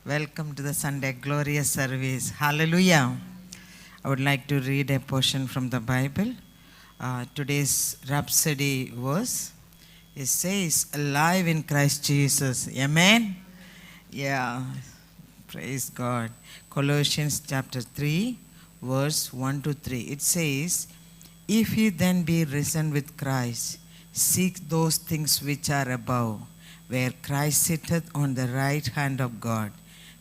Welcome to the Sunday Glorious Service. Hallelujah. I would like to read a portion from the Bible. Today's Rhapsody verse. It says, alive in Christ Jesus. Amen? Yeah. Praise God. Colossians chapter 3, verse 1 to 3. It says, if ye then be risen with Christ, seek those things which are above, where Christ sitteth on the right hand of God.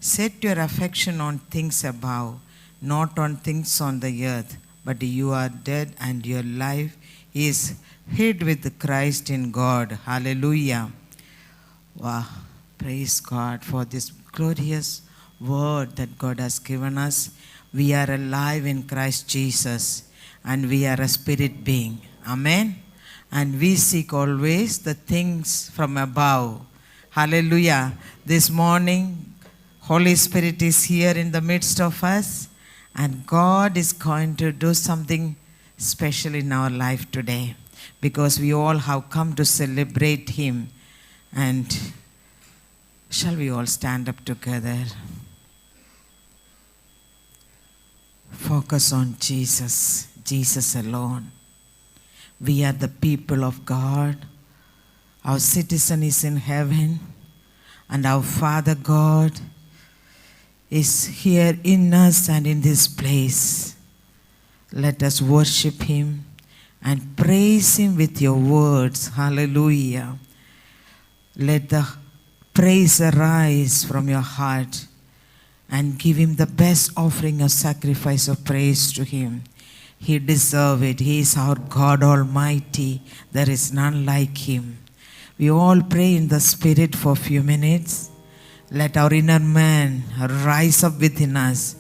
Set your affection on things above, not on things on the earth. But you are dead, and your life is hid with Christ in God. Hallelujah. Wow. Praise God for this glorious word that God has given us. We are alive in Christ Jesus, and we are a spirit being. Amen. And we seek always the things from above. Hallelujah. This morning, Holy Spirit is here in the midst of us, and God is going to do something special in our life today, because we all have come to celebrate Him. And shall we all stand up together? Focus on Jesus, Jesus alone. We are the people of God. Our citizen is in heaven, and our Father God is here in us and in this place. Let us worship Him and praise Him with your words. Hallelujah. Let the praise arise from your heart, and give Him the best offering of sacrifice of praise to Him. He deserves it. He is our God Almighty. There is none like Him. We all pray in the Spirit for a few minutes. Let our inner man rise up within us,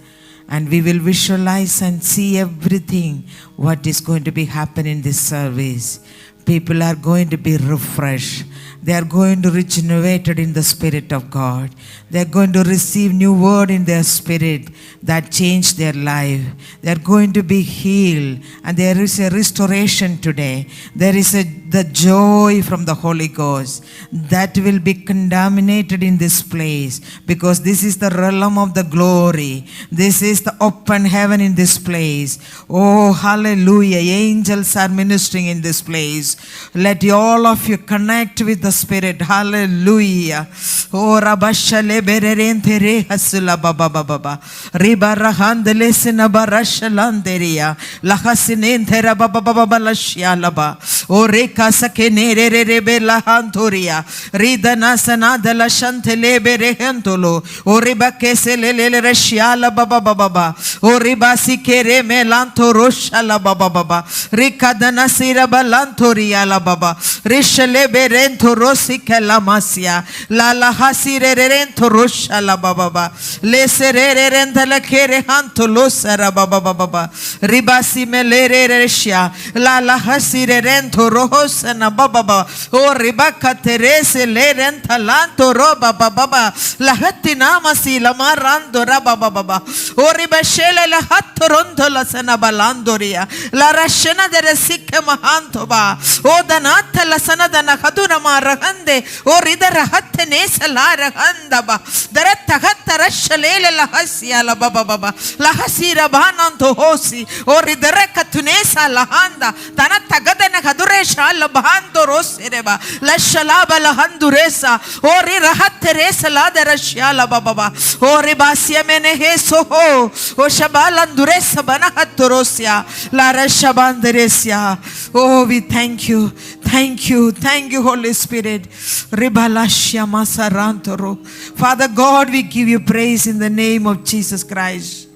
and we will visualize and see everything what is going to be happening in this service. People are going to be refreshed. They are going to be regenerated in the Spirit of God. They are going to receive new word in their spirit that change their life. They are going to be healed, and there is a restoration today. There is the joy from the Holy Ghost that will be contaminated in this place, because this is the realm of the glory. This is the open heaven in this place. Oh, hallelujah. Angels are ministering in this place. Let all of you connect with the Spirit. Hallelujah. Oh, Rabashale Bererente Hasula Baba Baba Ribarahandele Sinabarashalanderia Lahasinente Baba Baba Lashialaba O Reka Sakene Rebe Lahantoria Ridana Sanada La Chantele Berehentolo O Ribakese Lele Reshiala Baba Baba O Ribasi Kere Melanto Roshala Baba Baba Rikadana Sira Balantoria La Baba Rishale Berento Rosi Kalamasia La La Hasire Rento Roshala Baba Lesere Renta La Kere Hanto Losara Baba Baba Ribasi Melere Resha La La Hasire Rento Rohosana Baba O Ribaka Terese Lerenta Lanto Roba Baba La Hatinamasi La Marando Raba Baba O Ribashele La Hatoronto La Sanabalandoria La Rashena de Resike Mahantoba O Danata La Sanadana Haduna Marahande O Rida Rahatte Nesa La Rahandaba Darata Hatta Rashalele La Hasia La Baba Baba La Hasira Bananto Hosi O Ridereka Tunesa La Handa Tanata Gadana Haduresha La Bahando Rosireba La Shalaba La Handuresa O Rirahatte Resa La de Rashala Baba O Ribasia Meneheso Ho O Shabalanduresa Banahatorosia La Rashabanderesia. Oh, we thank you. Thank you. Thank you, Holy Spirit. Ribalashya Masarantoro. Father God, we give you praise in the name of Jesus Christ.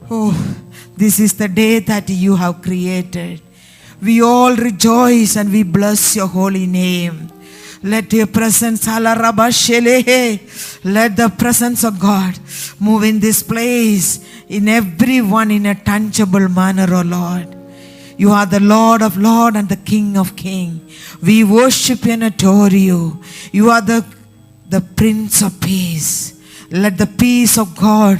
Oh, this is the day that you have created. We all rejoice and we bless your holy name. Let your presence, let the presence of God move in this place, in everyone in a tangible manner, O Lord. You are the Lord of Lords and the King of Kings. We worship and adore you. You are the Prince of Peace. Let the peace of God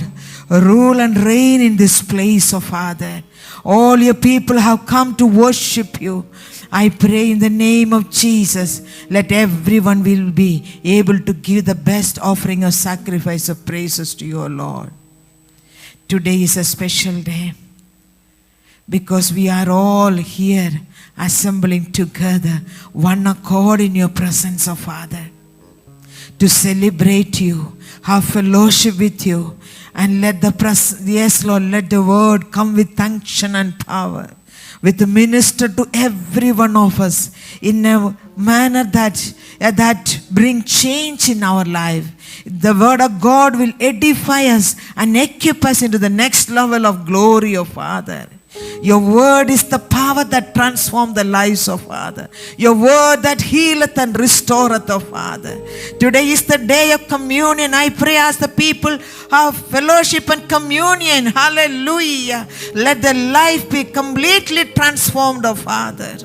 Rule and reign in this place, oh Father. All your people have come to worship you. I pray in the name of Jesus, let everyone will be able to give the best offering of sacrifice of praises to your Lord. Today is a special day because we are all here assembling together, one accord in your presence, oh Father, to celebrate you, have fellowship with you, and let yes Lord, let the word come with unction and power, with the minister to every one of us in a manner that bring change in our life. The word of God will edify us and equip us into the next level of glory, oh Father. Your word is the power that transforms the lives of Father. Your word that healeth and restoreth, oh Father. Today is the day of communion. I pray as the people have fellowship and communion. Hallelujah. Let their life be completely transformed, oh Father.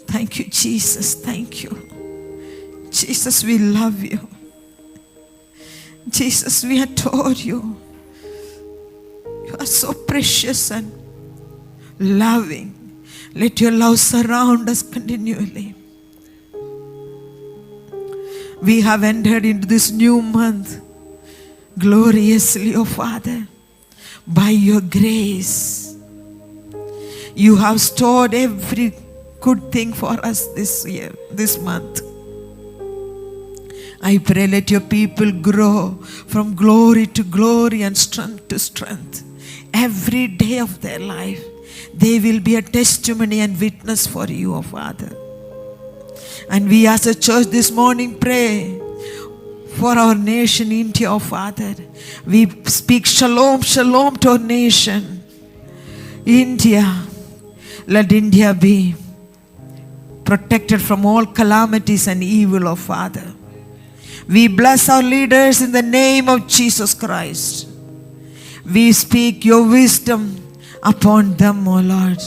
Thank you, Jesus. Thank you. Jesus, we love you. Jesus, we adore you. You are so precious and loving. Let your love surround us continually. We have entered into this new month gloriously, oh Father, by your grace. You have stored every good thing for us this year, this month. I pray let your people grow from glory to glory and strength to strength. Every day of their life, they will be a testimony and witness for you, oh Father. And we as a church this morning pray for our nation, India, oh Father. We speak shalom, shalom to our nation. India, let India be protected from all calamities and evil, oh Father. We bless our leaders in the name of Jesus Christ. We speak your wisdom upon them, O Lord.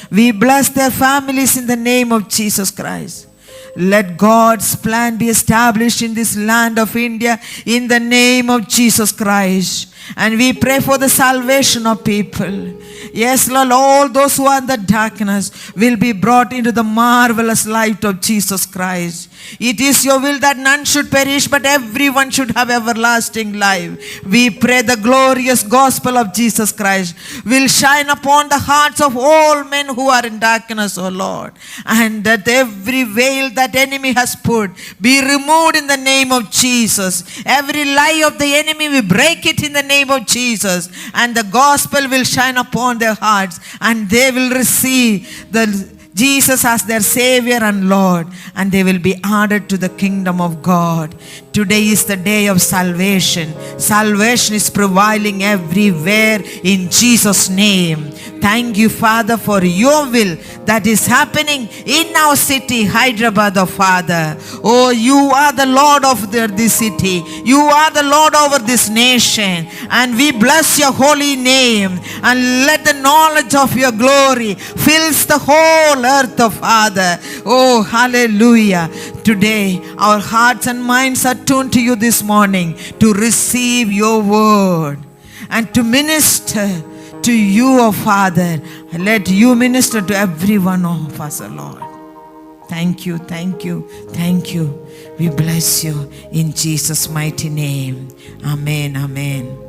We bless their families in the name of Jesus Christ. Let God's plan be established in this land of India in the name of Jesus Christ. And we pray for the salvation of people. Yes, Lord, all those who are in the darkness will be brought into the marvelous light of Jesus Christ. It is your will that none should perish, but everyone should have everlasting life. We pray the glorious gospel of Jesus Christ will shine upon the hearts of all men who are in darkness, O Lord. And that every veil that enemy has put be removed in the name of Jesus. Every lie of the enemy, we break it in the name of Jesus. And the gospel will shine upon their hearts, and they will receive the Jesus as their Savior and Lord, and they will be added to the kingdom of God. Today is the day of salvation. Salvation is prevailing everywhere in Jesus' name. Thank you, Father, for your will that is happening in our city, Hyderabad, oh Father. Oh, you are the Lord of this city. You are the Lord over this nation. And we bless your holy name. And let the knowledge of your glory fills the whole earth, oh Father. Oh, hallelujah. Today, our hearts and minds are tuned to you this morning to receive your word and to minister to you, oh Father. Let you minister to every one of us, oh Lord. Thank you, thank you, thank you. We bless you in Jesus' mighty name. Amen, amen.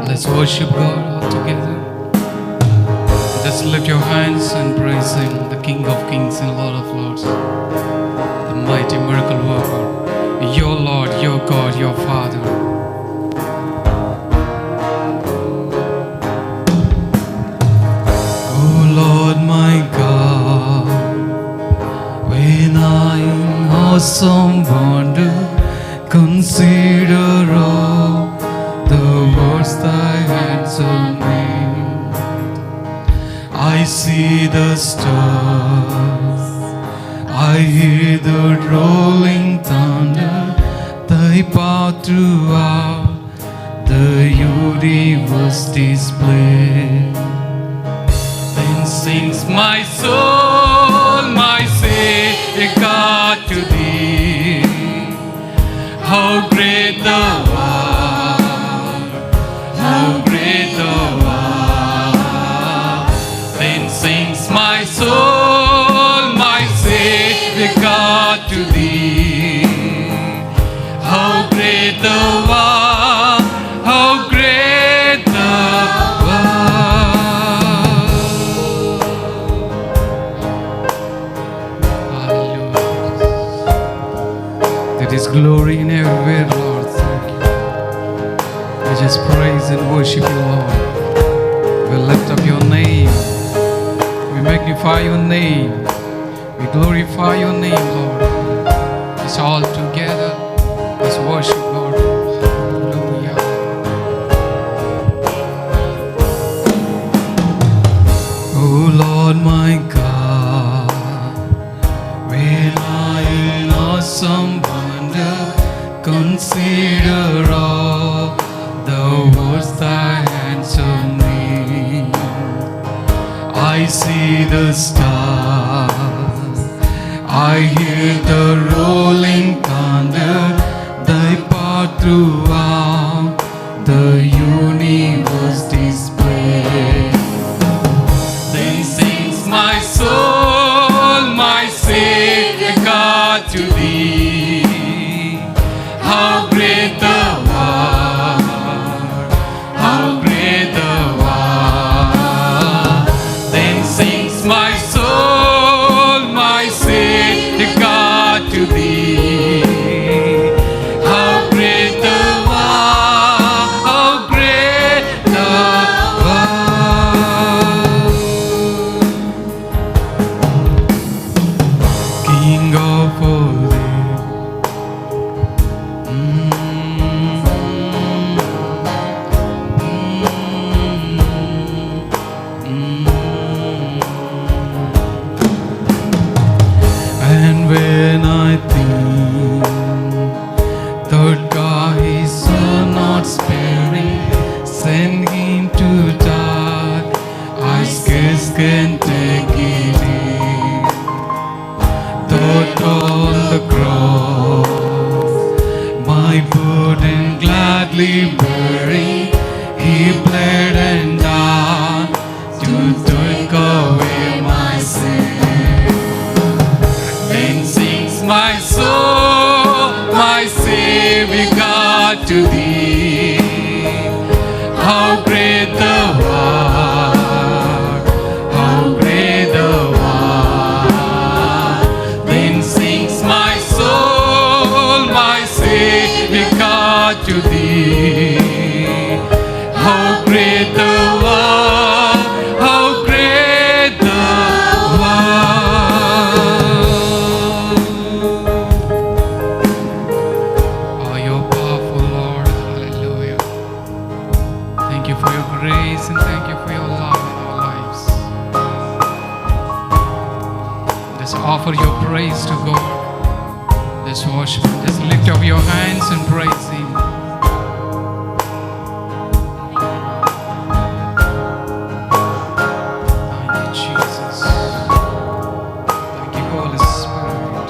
Let's worship God all together. Just lift your hands and praise Him, the King of Kings and Lord of Lords, the mighty miracle worker, your Lord, your God, your Father. awesome wonder. Consider all the words thy hands have made. I see the stars, I hear the rolling thunder, thy power throughout the universe displayed. Then sings my soul, my Savior God, to thee. How great thou art, how great thou art. Then sings my soul, my Savior God, to thee. How great thou art, how great thou art. Hallelujah. There is glory in everywhere, Lord. Thank you. We just praise and worship you, Lord. We lift up your name. We magnify your name. We glorify your name, Lord. It's all together. Let's worship, Lord. Hallelujah. Oh Lord my God, when I in awesome wonder consider all the words thy hands have made, I see the stars, I hear the rolling thunder, thy power throughout the universe displayed. Then sings my soul, my Savior God, to thee. How great thou art, how great thou art. Then sings my soul, my Savior God, to thee. How great thou art, how great thou art. King of all and when I think that God is so not sparing, send him to die, I scarce can take it in. That on the cross, my burden gladly bearing, he bled and died to take away my sin. Then sings my soul, my Savior God, to thee. How great thou art, how great thou art. Then sings my soul, my Savior God, to thee. How great thou art, how great thou art. Oh, you're powerful, Lord. Hallelujah. Thank you for your grace and thank you for your love in our lives. Just offer your praise to God. Just worship Him. Just lift up your hands and praise Him. Thank you, Jesus. Thank you, Holy Spirit.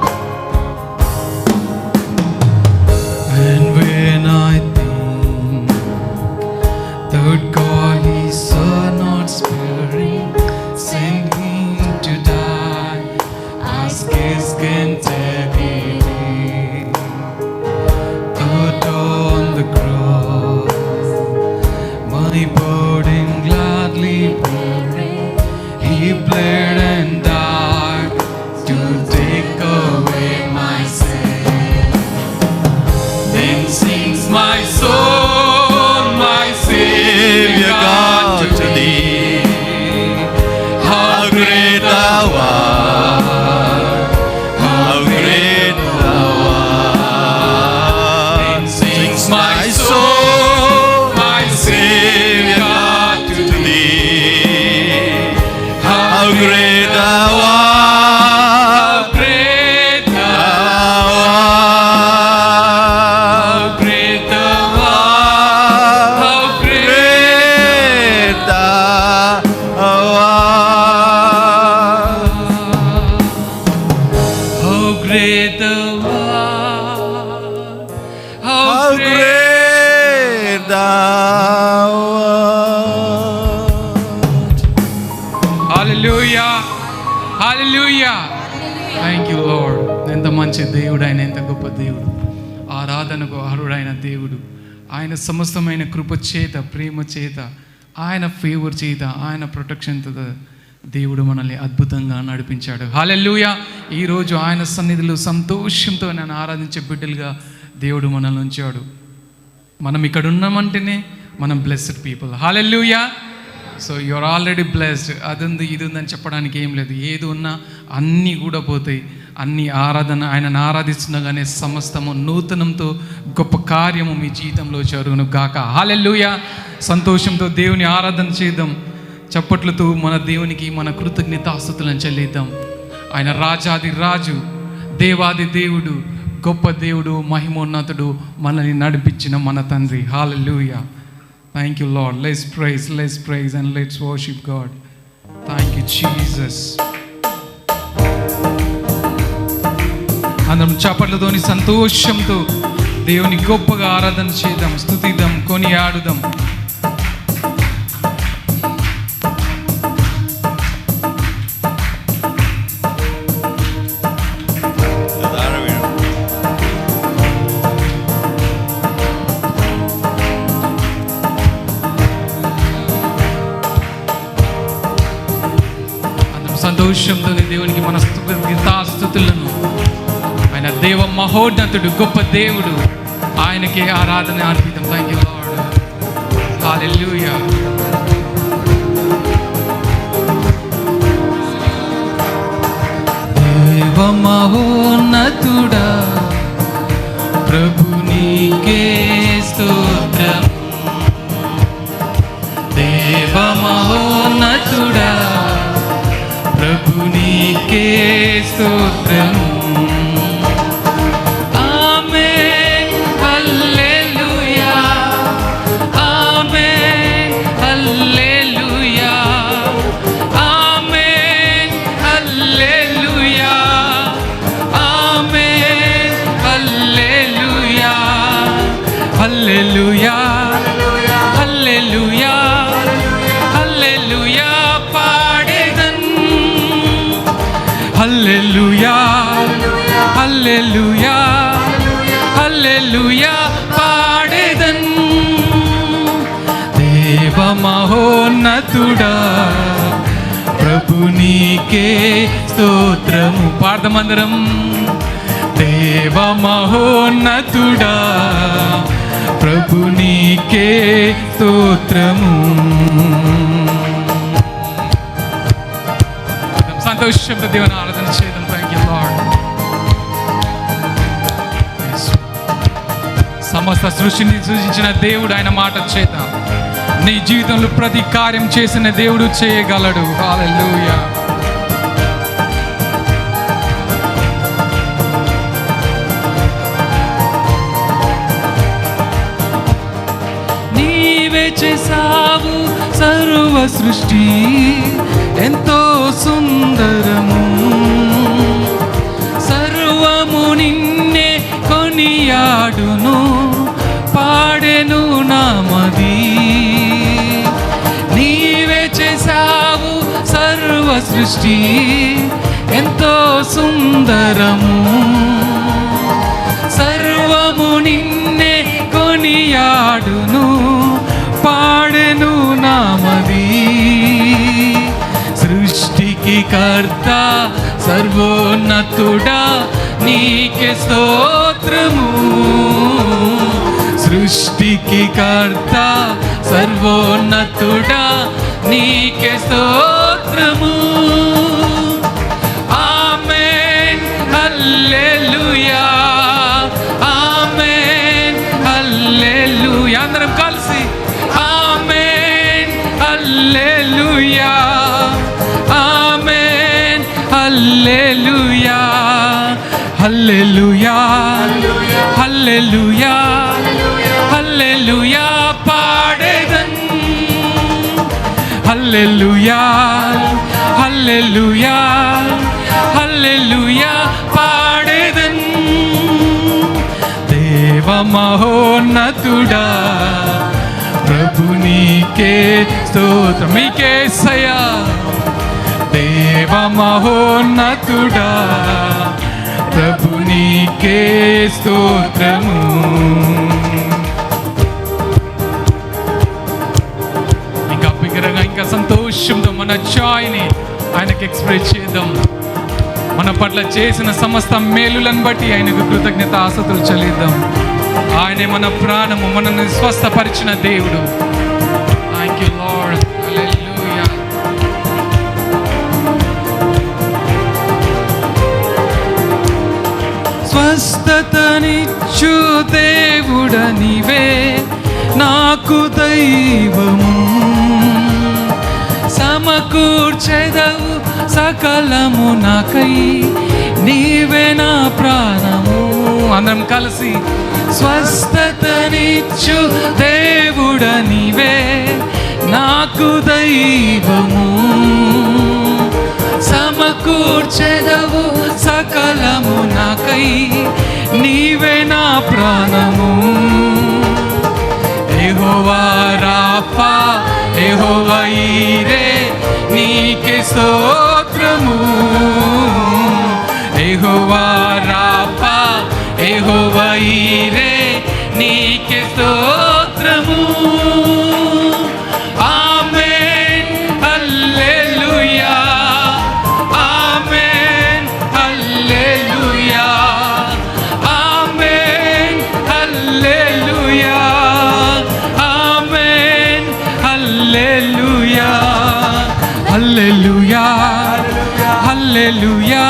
And when I think that God is so not sparing, send him to die, I scarce can take it in. That on the cross, my burden gladly bearing, he bled and died to take away my sin. Then sings my soul, my Savior God, to thee. How great thou art, how great thou art. How great thou How great thou art. How Great thou art. How great thou art. How How great. great thou art. Hallelujah. Hallelujah. Thank you, Lord. ఎంత మంచి దేవుడు ఆయన, ఎంత గొప్ప దేవుడు, ఆరాధనకు అర్హుడైన దేవుడు. ఆయన సమస్తమైన కృప చేత, ప్రేమ చేత, ఆయన ఫేవర్ చేత, ఆయన ప్రొటెక్షన్తో దేవుడు మనల్ని అద్భుతంగా నడిపించాడు. హల్లెలూయా. ఈరోజు ఆయన సన్నిధిలో సంతోషంతో నన్ను ఆరాధించే బిడ్డలుగా దేవుడు మనల్ని ఉంచాడు. మనం ఇక్కడ ఉన్నామంటేనే మనం blessed people. Hallelujah. So you're already blessed. అది ఉంది ఇది ఉందని చెప్పడానికి ఏం లేదు. ఏది ఉన్నా అన్నీ కూడా పోతాయి. అన్ని ఆరాధన, ఆయనను ఆరాధిస్తుండగానే సమస్తము నూతనంతో గొప్ప కార్యము మీ జీవితంలో జరుగును గాక. హల్లెలూయా. సంతోషంతో దేవుని ఆరాధన చేద్దాం. చప్పట్లతో మన దేవునికి మన కృతజ్ఞతాస్తుతులను చెల్లిద్దాం. ఆయన రాజాది రాజు, దేవాది దేవుడు, గొప్ప దేవుడు, మహిమోన్నతుడు, మనల్ని నడిపించిన మన తండ్రి. హల్లెలూయా. Thank you, Lord. Let's praise and let's worship God. Thank you, Jesus. అందరం చప్పట్లతోని సంతోషంతో దేవుని గొప్పగా ఆరాధన చేద్దాం, స్తుతిద్దాం, కొనియాడుదాం. సంతోషంతో దేవునికి మన స్తుతులను, ఆయన దేవ మహోన్నతుడు, గొప్ప దేవుడు, ఆయనకే ఆరాధన అర్పితం. Thank you lord. హల్లెలూయా. దేవ మహోన్నతుడా, ప్రభు నీకే స్తోత్రం. దేవ మహోన్నతుడా, ప్రభు నీకే స్తోత్రం. ఆమేన్ హల్లెలూయా. ఆమేన్ హల్లెలూయా. ఆమేన్ హల్లెలూయా. ఆమేన్ హల్లెలూయా. హల్లెలూయా. హల్లెలూయా. హల్లెలూయా. హల్లెలూయా. హల్లెలూయా. హల్లెలూయా పాడేదన్. దేవ మహోన్నతుడా, ప్రభు నీకే స్తోత్రము. పాడమందరం. దేవ మహోన్నతుడా, ప్రభు నీకే స్తోత్రము. సంతోషంతో దేవుని ఆరాధన చేద్దాం. Thank you lord. సమస్త సృష్టిని సృష్టించిన దేవుడు ఆయన మాట చేత నీ జీవితంలో ప్రతి కార్యం చేసిన దేవుడు చేయగలడు. హల్లెలూయా. నీవే చేసావు సర్వ సృష్టి ఎంతో సుందరము. సర్వము నిన్నే కొనియాడును, పాడెను నామది. నీవే చేసావు సర్వ సృష్టి ఎంతో సుందరము. సర్వము నిన్నే కొనియాడును, పాడెను నామది. సృష్టికి కర్త సర్వోన్నతుడా, నీకే స్తోత్రము. సృష్టికి కర్త సర్వోన్నతుడా, నీకే స్తోత్రము. ఆమేన్ హల్లెలూయా. ఆమేన్ హల్లెలూయా. అందరం కలిసి ఆమేన్ హల్లెలూయా. ఆమేన్ హల్లెలూయా హల్లెలూయా హల్లెలూయా హల్లెలూయా పాడేదన్ హల్లెలూయా హల్లెలూయా హల్లెలూయా పాడేదన్ దేవ మహోన్నతుడా ప్రభు నీకే స్తోత్రం మీకేసయ్యా దేవ మహోన్నతుడా ప్రభు నీకే స్తోత్రము ఇంకా బిగ్గరగా ఇంకా సంతోషంతో మన జాయ్ని ఆయనకి ఎక్స్ప్రెస్ చేద్దాం. మన పట్ల చేసిన సమస్త మేలులను బట్టి ఆయనకు కృతజ్ఞత ఆస్తుతులు చెల్లిద్దాం. ఆయనే మన ప్రాణము, మనల్ని స్వస్థపరిచిన దేవుడు. Thank you lord. హల్లెలూయా. స్వస్థతనిచ్చు దేవుడ నీవే నాకు దైవము, సమకూర్చెదవు సకలము నాకై నీవే నా ప్రాణము. అందరం కలిసి స్వస్థతనిచ్చు దేవుడ నీవే నాకు దైవము, సమకూర్చెదవు సకలము నాకై నీవే నా ప్రాణము. యెహోవా రాఫా యెహోవా ఈరే నీకే స్తోత్రము. యెహోవా రాఫా యెహోవా ఈరే నీకే స్తోత్రము. ఆమేన్ హల్లెలూయా ఆమేన్ హల్లెలూయా ఆమేన్ హల్లెలూయా ఆమేన్ హల్లెలూయా హల్లెలూయా హల్లెలూయా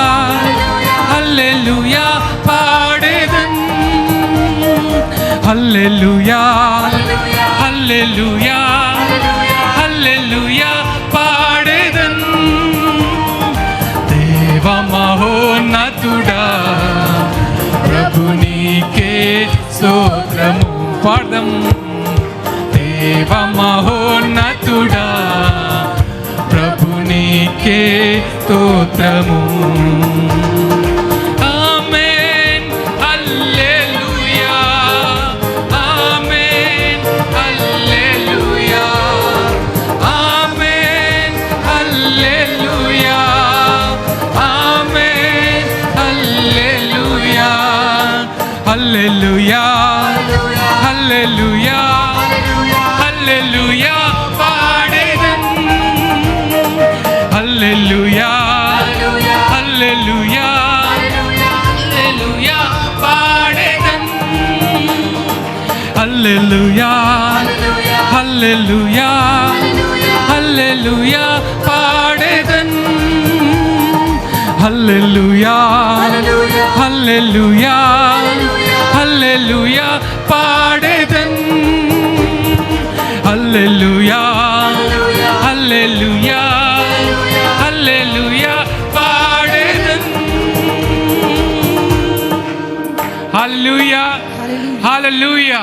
హల్లెలూయా పాడేదన్ హల్లెలూయా హల్లెలూయా హల్లెలూయా పాడేదన్. దేవ మహోన్నతుడా ప్రభు నీకే స్తోత్రము. పాడదాం. దేవ మహోన్నతుడా ప్రభు నీకే స్తోత్రము. ఆమేన్ హల్లెలూయా ఆమేన్ హల్లెలూయా ఆమేన్ హల్లెలూయా ఆమేన్ హల్లెలూయా హల్లెలూయా హల్లెలూయా హల్లెలూయా పాడేదన్ హల్లెలూయా హల్లెలూయా హల్లెలూయా పాడేదన్ హల్లెలూయా హల్లెలూయా హల్లెలూయా పాడేదన్ హల్లెలూయా హల్లెలూయా హల్లెలూయా పాడేదన్ హల్లెలూయా హల్లెలూయా హల్లెలూయా పాడేదన్. హల్లెలూయా హల్లెలూయా.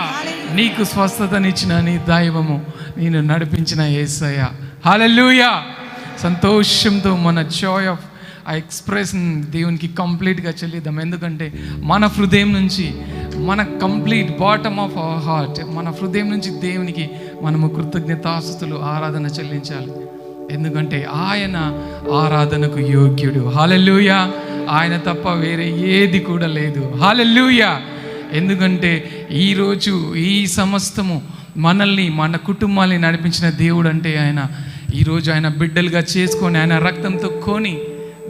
నీకు స్వస్థతనిచ్చిన నీ దైవము, నేను నడిపించిన యేసయ్య. హల్లెలూయా. సంతోషంతో మన జాయ్ ఆఫ్ ఆ ఎక్స్ప్రెషన్ దేవునికి కంప్లీట్గా చెల్లిద్దాం. ఎందుకంటే మన హృదయం నుంచి, మన complete bottom of our heart, మన హృదయం నుంచి దేవునికి మనము కృతజ్ఞతాస్తుతులు ఆరాధన చెల్లించాలి. ఎందుకంటే ఆయన ఆరాధనకు యోగ్యుడు. హల్లెలూయా. ఆయన తప్ప వేరే ఏది కూడా లేదు. హల్లెలూయా. ఎందుకంటే ఈరోజు ఈ సమస్తము మనల్ని, మన కుటుంబాన్ని నడిపించిన దేవుడు అంటే ఆయన. ఈరోజు ఆయన బిడ్డలుగా చేసుకొని, ఆయన రక్తంతో కొని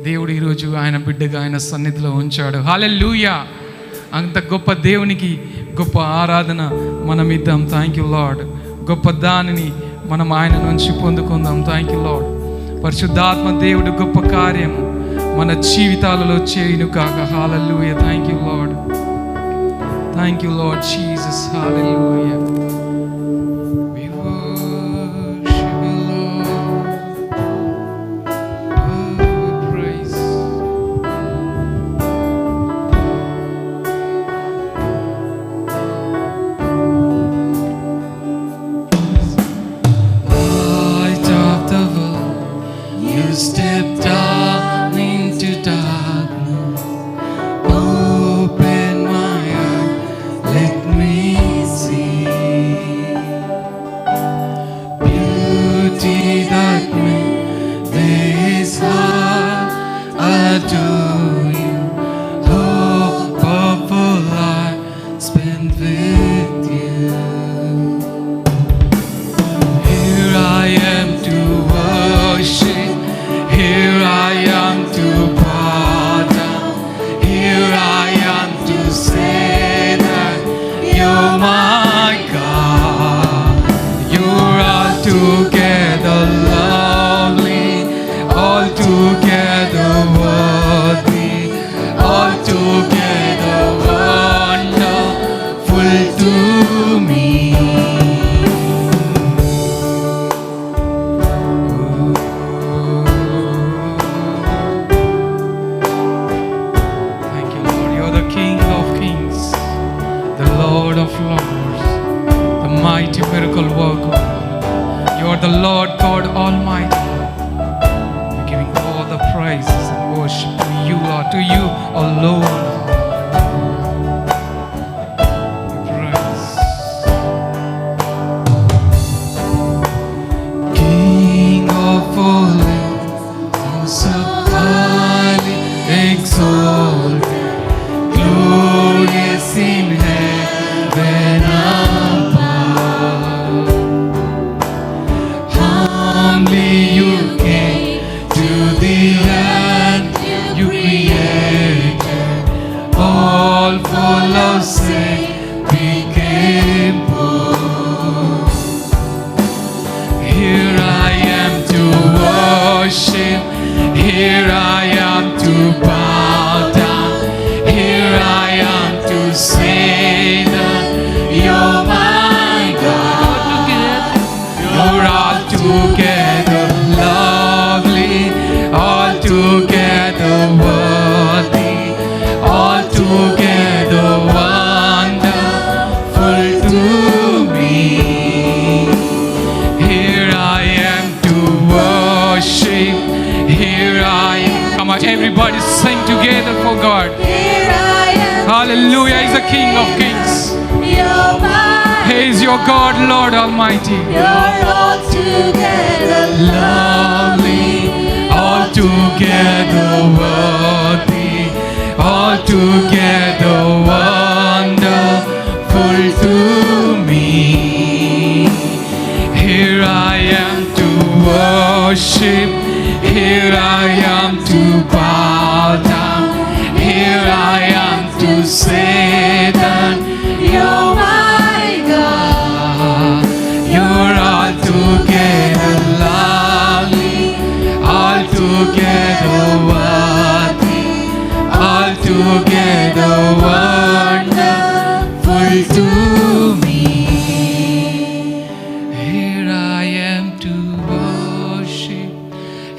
దేవుడు ఈరోజు ఆయన బిడ్డగా ఆయన సన్నిధిలో ఉంచాడు. హల్లెలూయా. అంత గొప్ప దేవునికి గొప్ప ఆరాధన మనం ఇద్దాం. Thank you lord. గొప్ప దానిని మనం ఆయన నుంచి పొందుకుందాం. Thank you lord. పరిశుద్ధాత్మ దేవుడు గొప్ప కార్యము మన జీవితాలలో చేయును కాక. Hallelujah. Thank you lord. Thank you lord Jesus. Hallelujah. Lord God Almighty. We're giving all the praises and worship to you, Lord, to you alone. Praise. King of all earth, so highly exalted, glorious in heaven above. Humbly you came to the earth you created, all for love's sake became poor. Here I am to worship, here I am to bow down, here I am to say that you're my God. You're altogether lovely, altogether worthy, altogether wonderful to me. Here I am to worship, here I am. Come on, everybody sing together for God. Here I am. Hallelujah, He's the King of Kings. You're mine. He is your God, Lord Almighty. You're altogether Lovely, altogether worthy, altogether wonderful to me. Here I am to worship, here I am to bow down, here I am to say that You're my God. you're altogether lovely, altogether worthy, altogether wonderful to me. Here I am to worship,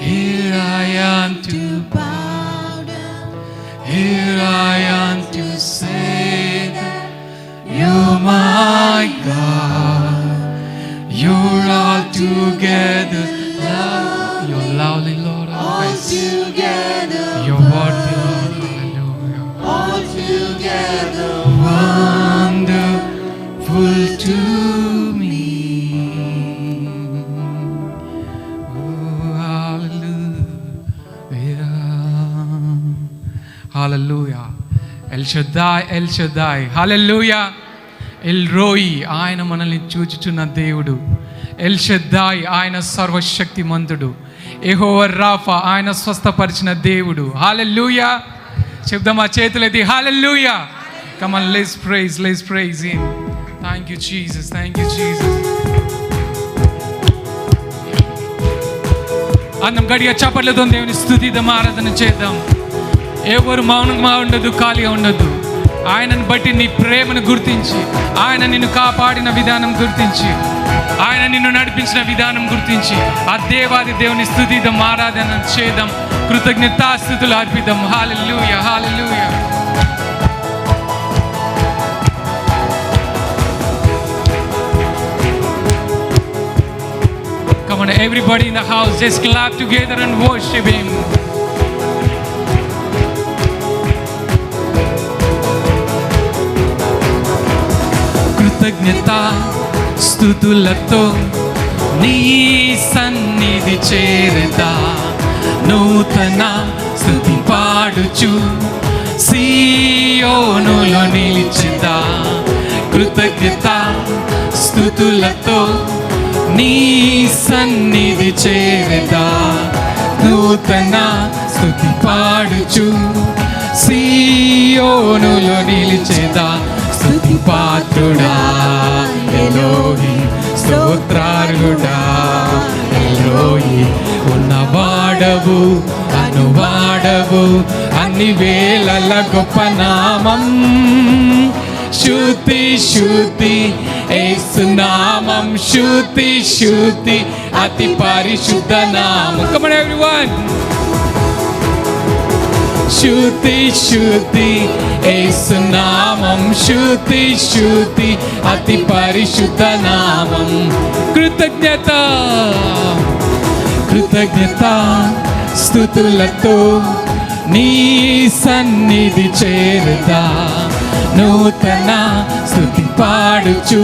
here I am to bow down, here I am to say that you're my God. You're altogether lovely. You're lovely, Lord Almighty. Altogether, You're worthy, Lord. Hallelujah. altogether Wonderful to me. Oh, hallelujah. Hallelujah. El Shaddai, El Shaddai. Hallelujah. L రోయి ఆయన మనల్ని చూచుచున్న దేవుడు. L షద్దాయ్ ఆయన సర్వశక్తిమంతుడు. యెహోవా Rapha ఆయన స్వస్థపరిచిన దేవుడు. హల్లెలూయా. చెప్దాం ఆ చేతులెత్తి hallelujah. Come on, let's praise him. Thank you Jesus, thank you Jesus. అందరం గడిగా చప్పట్లతో దేవుని స్తుతిద్దాం, ఆరాధన చేద్దాం. ఎవరు మౌనంగా ఉండదు, ఖాళీగా ఉండదు. ఆయనను బట్టి నీ ప్రేమను గుర్తించి, ఆయన నిన్ను కాపాడిన విధానం గుర్తించి, ఆయన నిన్ను నడిపించిన విధానం గుర్తించి ఆ దేవాది దేవుని స్తుతిద్దాం, ఆరాధన చేద్దాం, కృతజ్ఞతాస్తుతులు అర్పిద్దాం. హల్లెలూయా, హల్లెలూయా. Come on, everybody in the house, just clap together and worship Him. కృతజ్ఞత స్తుతులతో నీ సన్నిధి చేరదా, నూతన స్తుతి పాడుచు సీయోనులో నిలిచెదా. కృతజ్ఞత స్తుతులతో నీ సన్నిధి చేరదా, నూతన స్తుతి పాడుచు సీయోనులో నిలిచెదా. స్తుతి పాత్రుడా ఎలోహి, స్తోత్రార్హుడా ఎలోహి, ఉన్నవాడవు అనువాడవు అన్ని వేళల గొప్ప నామం. శుద్ధి శుద్ధి యేసు నామం, శుద్ధి శుద్ధి అతి పరిశుద్ధ నామం. Come on everyone. శుద్ధి శుద్ధి యేసు నామం శుద్ధి శుద్ధి అతి పరిశుద్ధ నామం. కృతజ్ఞత కృతజ్ఞత స్తుతులతో నీ సన్నిధి చేరుతా, నూతన స్తుతి పాడుచు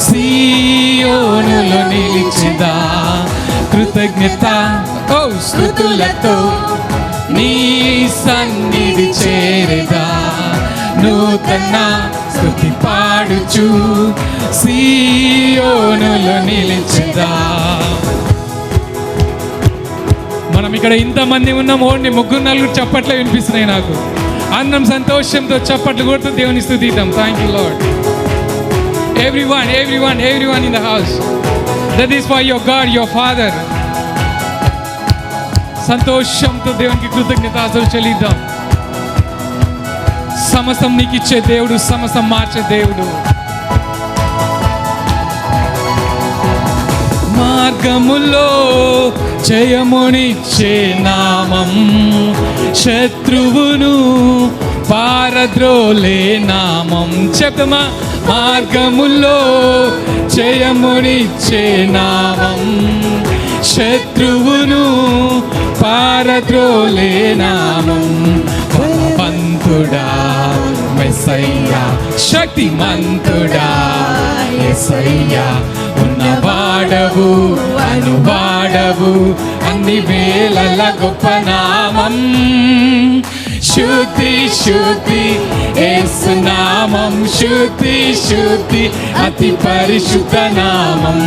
సీయోనులో నిలిచిదా. కృతజ్ఞత స్తుతులతో నీ సన్నిధి చేరుదా, నూతన స్తుతి పాడుచు సీయోనులో నిలిచిదా. మనం ఇక్కడ ఇంతమంది ఉన్నాం, ఓన్లీ 3-4 చప్పట్లు వినిపిస్తున్నాయి నాకు. అందరం సంతోషంతో చప్పట్లు కొడుతూ దేవుని స్తుతిద్దాం. Thank you lord. Everyone in the house. That is for your God, your Father. సంతోషంతో దేవునికి కృతజ్ఞతాస్తుతులు చెల్లిద్దాం. సమస్తం నీకు ఇచ్చే దేవుడు, సమస్తం మార్చే దేవుడు. మార్గములో జయమునిచ్చే నామం, శత్రువును పారద్రోలే నామం. చెప్తామా? మార్గములో జయమునిచ్చే నామం, శత్రువును పారద్రోలే నామం. బలవంతుడా మెస్సయ్యా, శక్తిమంతుడా యేసయ్యా, ఉన్నవాడవు అనువాడవు, అన్ని వేళల గొప్ప నామం. శుద్ధి శుద్ధి యేసు నామం, శుద్ధి శుద్ధి అతి పరిశుద్ధ నామం.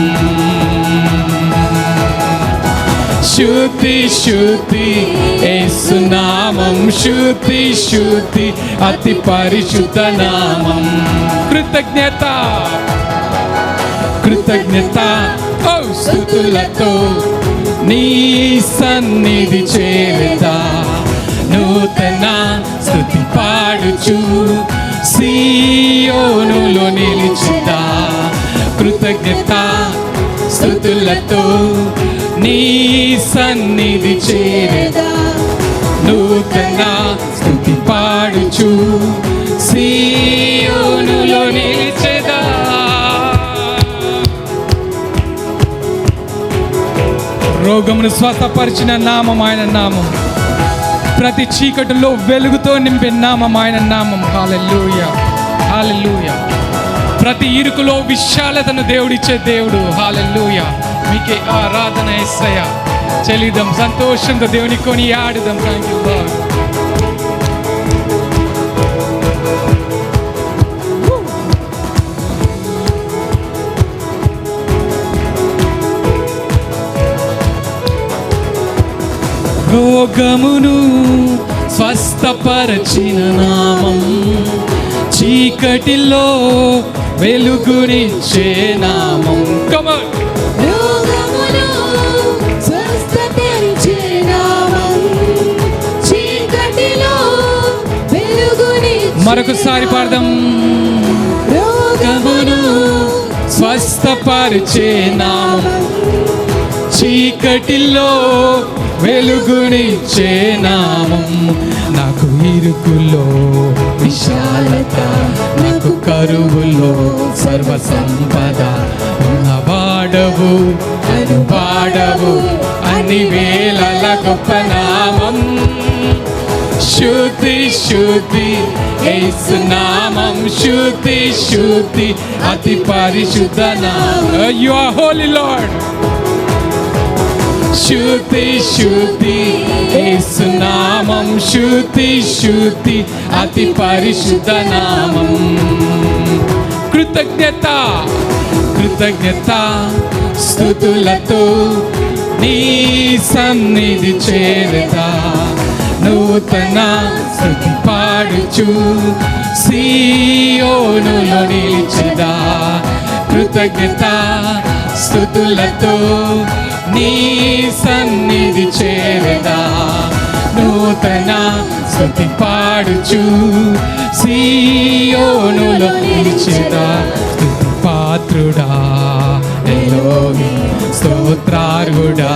శుద్ధి శుద్ధి యేసు నామం, శుద్ధి శుద్ధి అతి పరిశుద్ధ నామం. కృతజ్ఞత కృతజ్ఞత స్తుతులతో నీ సన్నిధి చేరుతా, నూతన స్తుతి పాడుచు సీయోనులో నిలిచిదా. కృతజ్ఞత స్తుతులతో నీ సన్నిధి చేరుతా, నూతన స్తుతి పాడుచు సీయోనులో నిలిచిదా. రోగమును స్వస్థపరిచిన నామం ఆయన నామం. ప్రతి చీకటిలో వెలుగుతో నింపే నామం ఆయన నామం. హల్లెలూయా, హల్లెలూయా. ప్రతి ఇరుకులో విశాలతను దేవుడిచ్చే దేవుడు. హల్లెలూయా. మీకే ఆరాధన యేసయ్యా. చెల్లిద్దాం, సంతోషంతో దేవుని కొని ఆడుదాం. Thank you lord. రోగమును స్వస్థపరచిన నామం, చీకటిలో వెలుగునిచ్చే నామం. రోగమును స్వస్థపరిచే నామం, చీకటిలో వెలుగునిచ్చే. మరొకసారి పాడదాం. రోగమును స్వస్థపరిచే నామం, చీకటిలో వెలుగునిచ్చే నామం. నాకు ఇరుకులో విశాలత, నాకు కరువులో సర్వ సంపద, ఉన్నవాడవు అనువాడవు, అన్ని వేళల గొప్ప నామం. శుద్ధి శుద్ధి యేసు నామం, శుద్ధి శుద్ధి అతి పరిశుద్ధ నామం. You are holy Lord. శుద్ధి శుద్ధి యేసు నామం, శుద్ధి శుద్ధి అతి పరిశుద్ధ నామం. కృతజ్ఞత కృతజ్ఞత స్తుతులతో నీ సన్నిధి చేరుతా, నూతన స్తుతి పాడుచు సీయోనులో నిలిచిదా. కృతజ్ఞత స్తుతులతో నీ సన్నిధి చేరుదా, నూతన స్తుతి పాడుచు సీయోనులో నిలిచిదా. స్తుతి పాత్రుడా ఎలోహి, స్తోత్రార్హుడా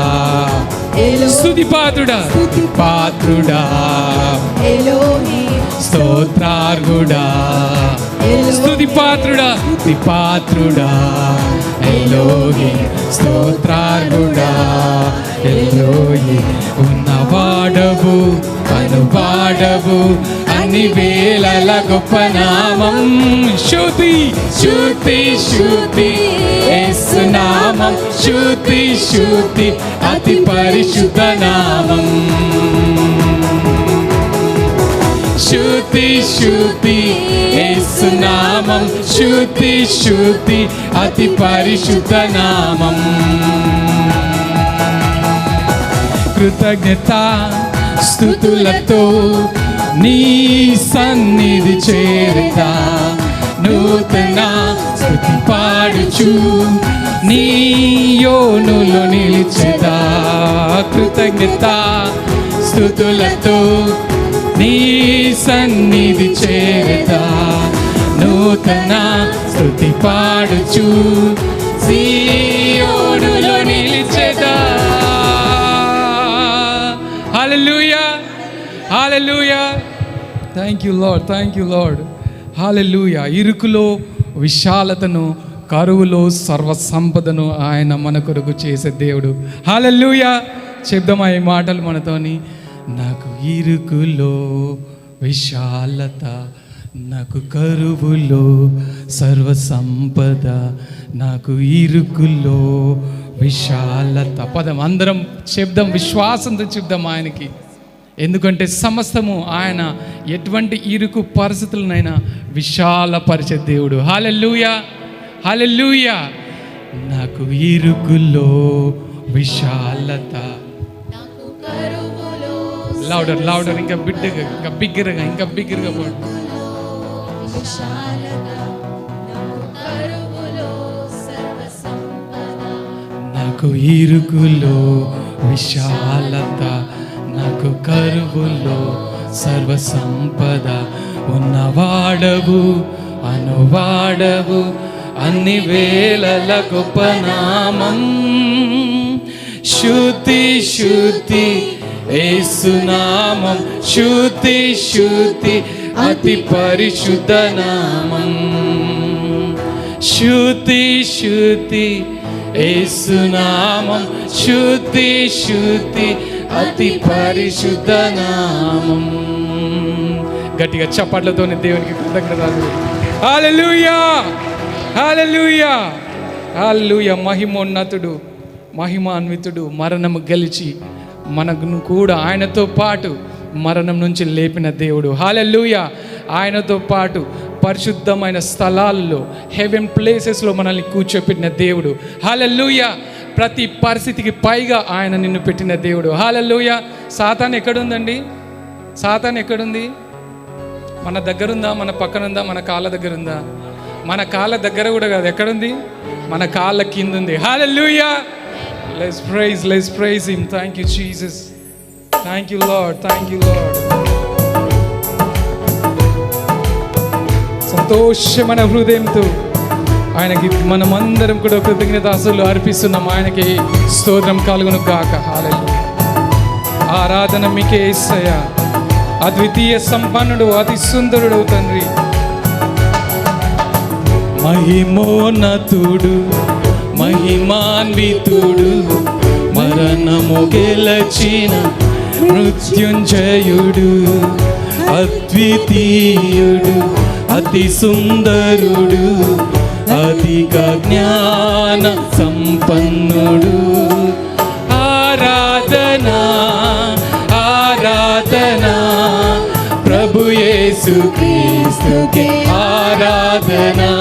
స్తుతి పాత్రుడా, స్తుతి పాత్రుడా స్తోత్రార్హుడా, స్తుతి పాత్రుడా, స్తుతి పాత్రుడా ఎలోహి, స్తోత్రార్హుడా ఎలోహి. ఉన్నవాడవు అనువాడవు అన్ని వేళల గొప్ప నామం. శృతి శృతి శృతి యేసు నామం, శృతి శృతి అతి పరిశుద్ధ నామం. శృతి శృతి యేసు నామం, శృతి శృతి అతి పరిశుద్ధ నామం. కృతజ్ఞత స్తుతులతో నీ సన్నిధి చేరుతా, నూతన స్తుతి పాడుచు నీ యోనులో నిలిచెదా. కృతజ్ఞత స్తుతులతో నీ సన్నిధి చేరుతా, నూతన స్తుతి పాడుచు సీయోనులో నిలిచెదా. Hallelujah, hallelujah. Thank you lord, thank you lord. Hallelujah. ఇరుకులో విశాలతను, కరువులో సర్వ సంపదను ఆయన మన కొరకు చేసే దేవుడు. హల్లెలూయా. చెప్దామా ఈ మాటలు మనతోని? నాకు ఇరుకులో విశాలత, నాకు కరువులో సర్వ సంపద, నాకు ఇరుకులో విశాలత. పదం అందరం చెప్దాం, విశ్వాసంతో చెప్దాం ఆయనకి. ఎందుకంటే సమస్తము ఆయన ఎటువంటి ఇరుకు పరిస్థితులనైనా విశాలపరిచే దేవుడు. హల్లెలూయా, హల్లెలూయా. నాకు ఇరుకులో విశాలత. లౌడర్ లౌడర్, ఇంకా బిడ్డగా, ఇంకా బిగ్గరగా, ఇంకా బిగ్గరగా పాడు. నాకు ఇరుకులో విశాలత, నాకు కరువులో సర్వ సంపద, ఉన్నవాడవు అనువాడవు అన్ని వేళల గొప్ప నామం. శృతి శృతి యేసు నామం, శృతి శృతి అతి పరిశుద్ధ నామం. శృతి శృతి యేసు నామం, శృతి శృతి అతి పరిశుద్ధ నామం. గట్టిగా చప్పట్లతోనే దేవునికి కృతజ్ఞతలు. హల్లెలూయా, హల్లెలూయా, హల్లెలూయా. మహిమోన్నతుడు, మహిమాన్వితుడు, మరణము గెలిచి మనకు కూడా ఆయనతో పాటు మరణం నుంచి లేపిన దేవుడు. హల్లెలూయా. ఆయనతో పాటు పరిశుద్ధమైన స్థలాల్లో, హెవెన్ ప్లేసెస్లో మనల్ని కూర్చోపెట్టిన దేవుడు. హల్లెలూయా. ప్రతి పరిస్థితికి పైగా ఆయన నిన్ను పెట్టిన దేవుడు. హల్లెలూయా. సాతాను ఎక్కడుందండి? సాతాను ఎక్కడుంది? మన దగ్గర ఉందా? మన పక్కన ఉందా? మన కాళ్ళ దగ్గర ఉందా? మన కాళ్ళ దగ్గర కూడా కాదు, ఎక్కడుంది? మన కాళ్ళ కింద ఉంది. హల్లెలూయా. Let's praise him. Thank you Jesus. Thank you Lord, thank you Lord. సంతోషమైన హృదయంతో ఆయనకి మనమందరం కూడా కృతజ్ఞతాస్తులు అర్పిస్తున్నాం. ఆయనకి స్తోత్రం కలుగును గాక. హల్లెలూయా. ఆరాధన మీకే యేసయ్యా. అద్వితీయ సంపన్నుడు, అతి సుందరుడు తండ్రి. మహిమోన్నతుడు, మహిమాన్వితుడు, మరణము గెలచిన మృత్యుంజయుడు, అద్వితీయుడు, అతి సుందరుడు, అధిక జ్ఞాన సంపన్నుడు. ఆరాధనా ఆరాధనా ప్రభు యేసు క్రీస్తుకే ఆరాధనా.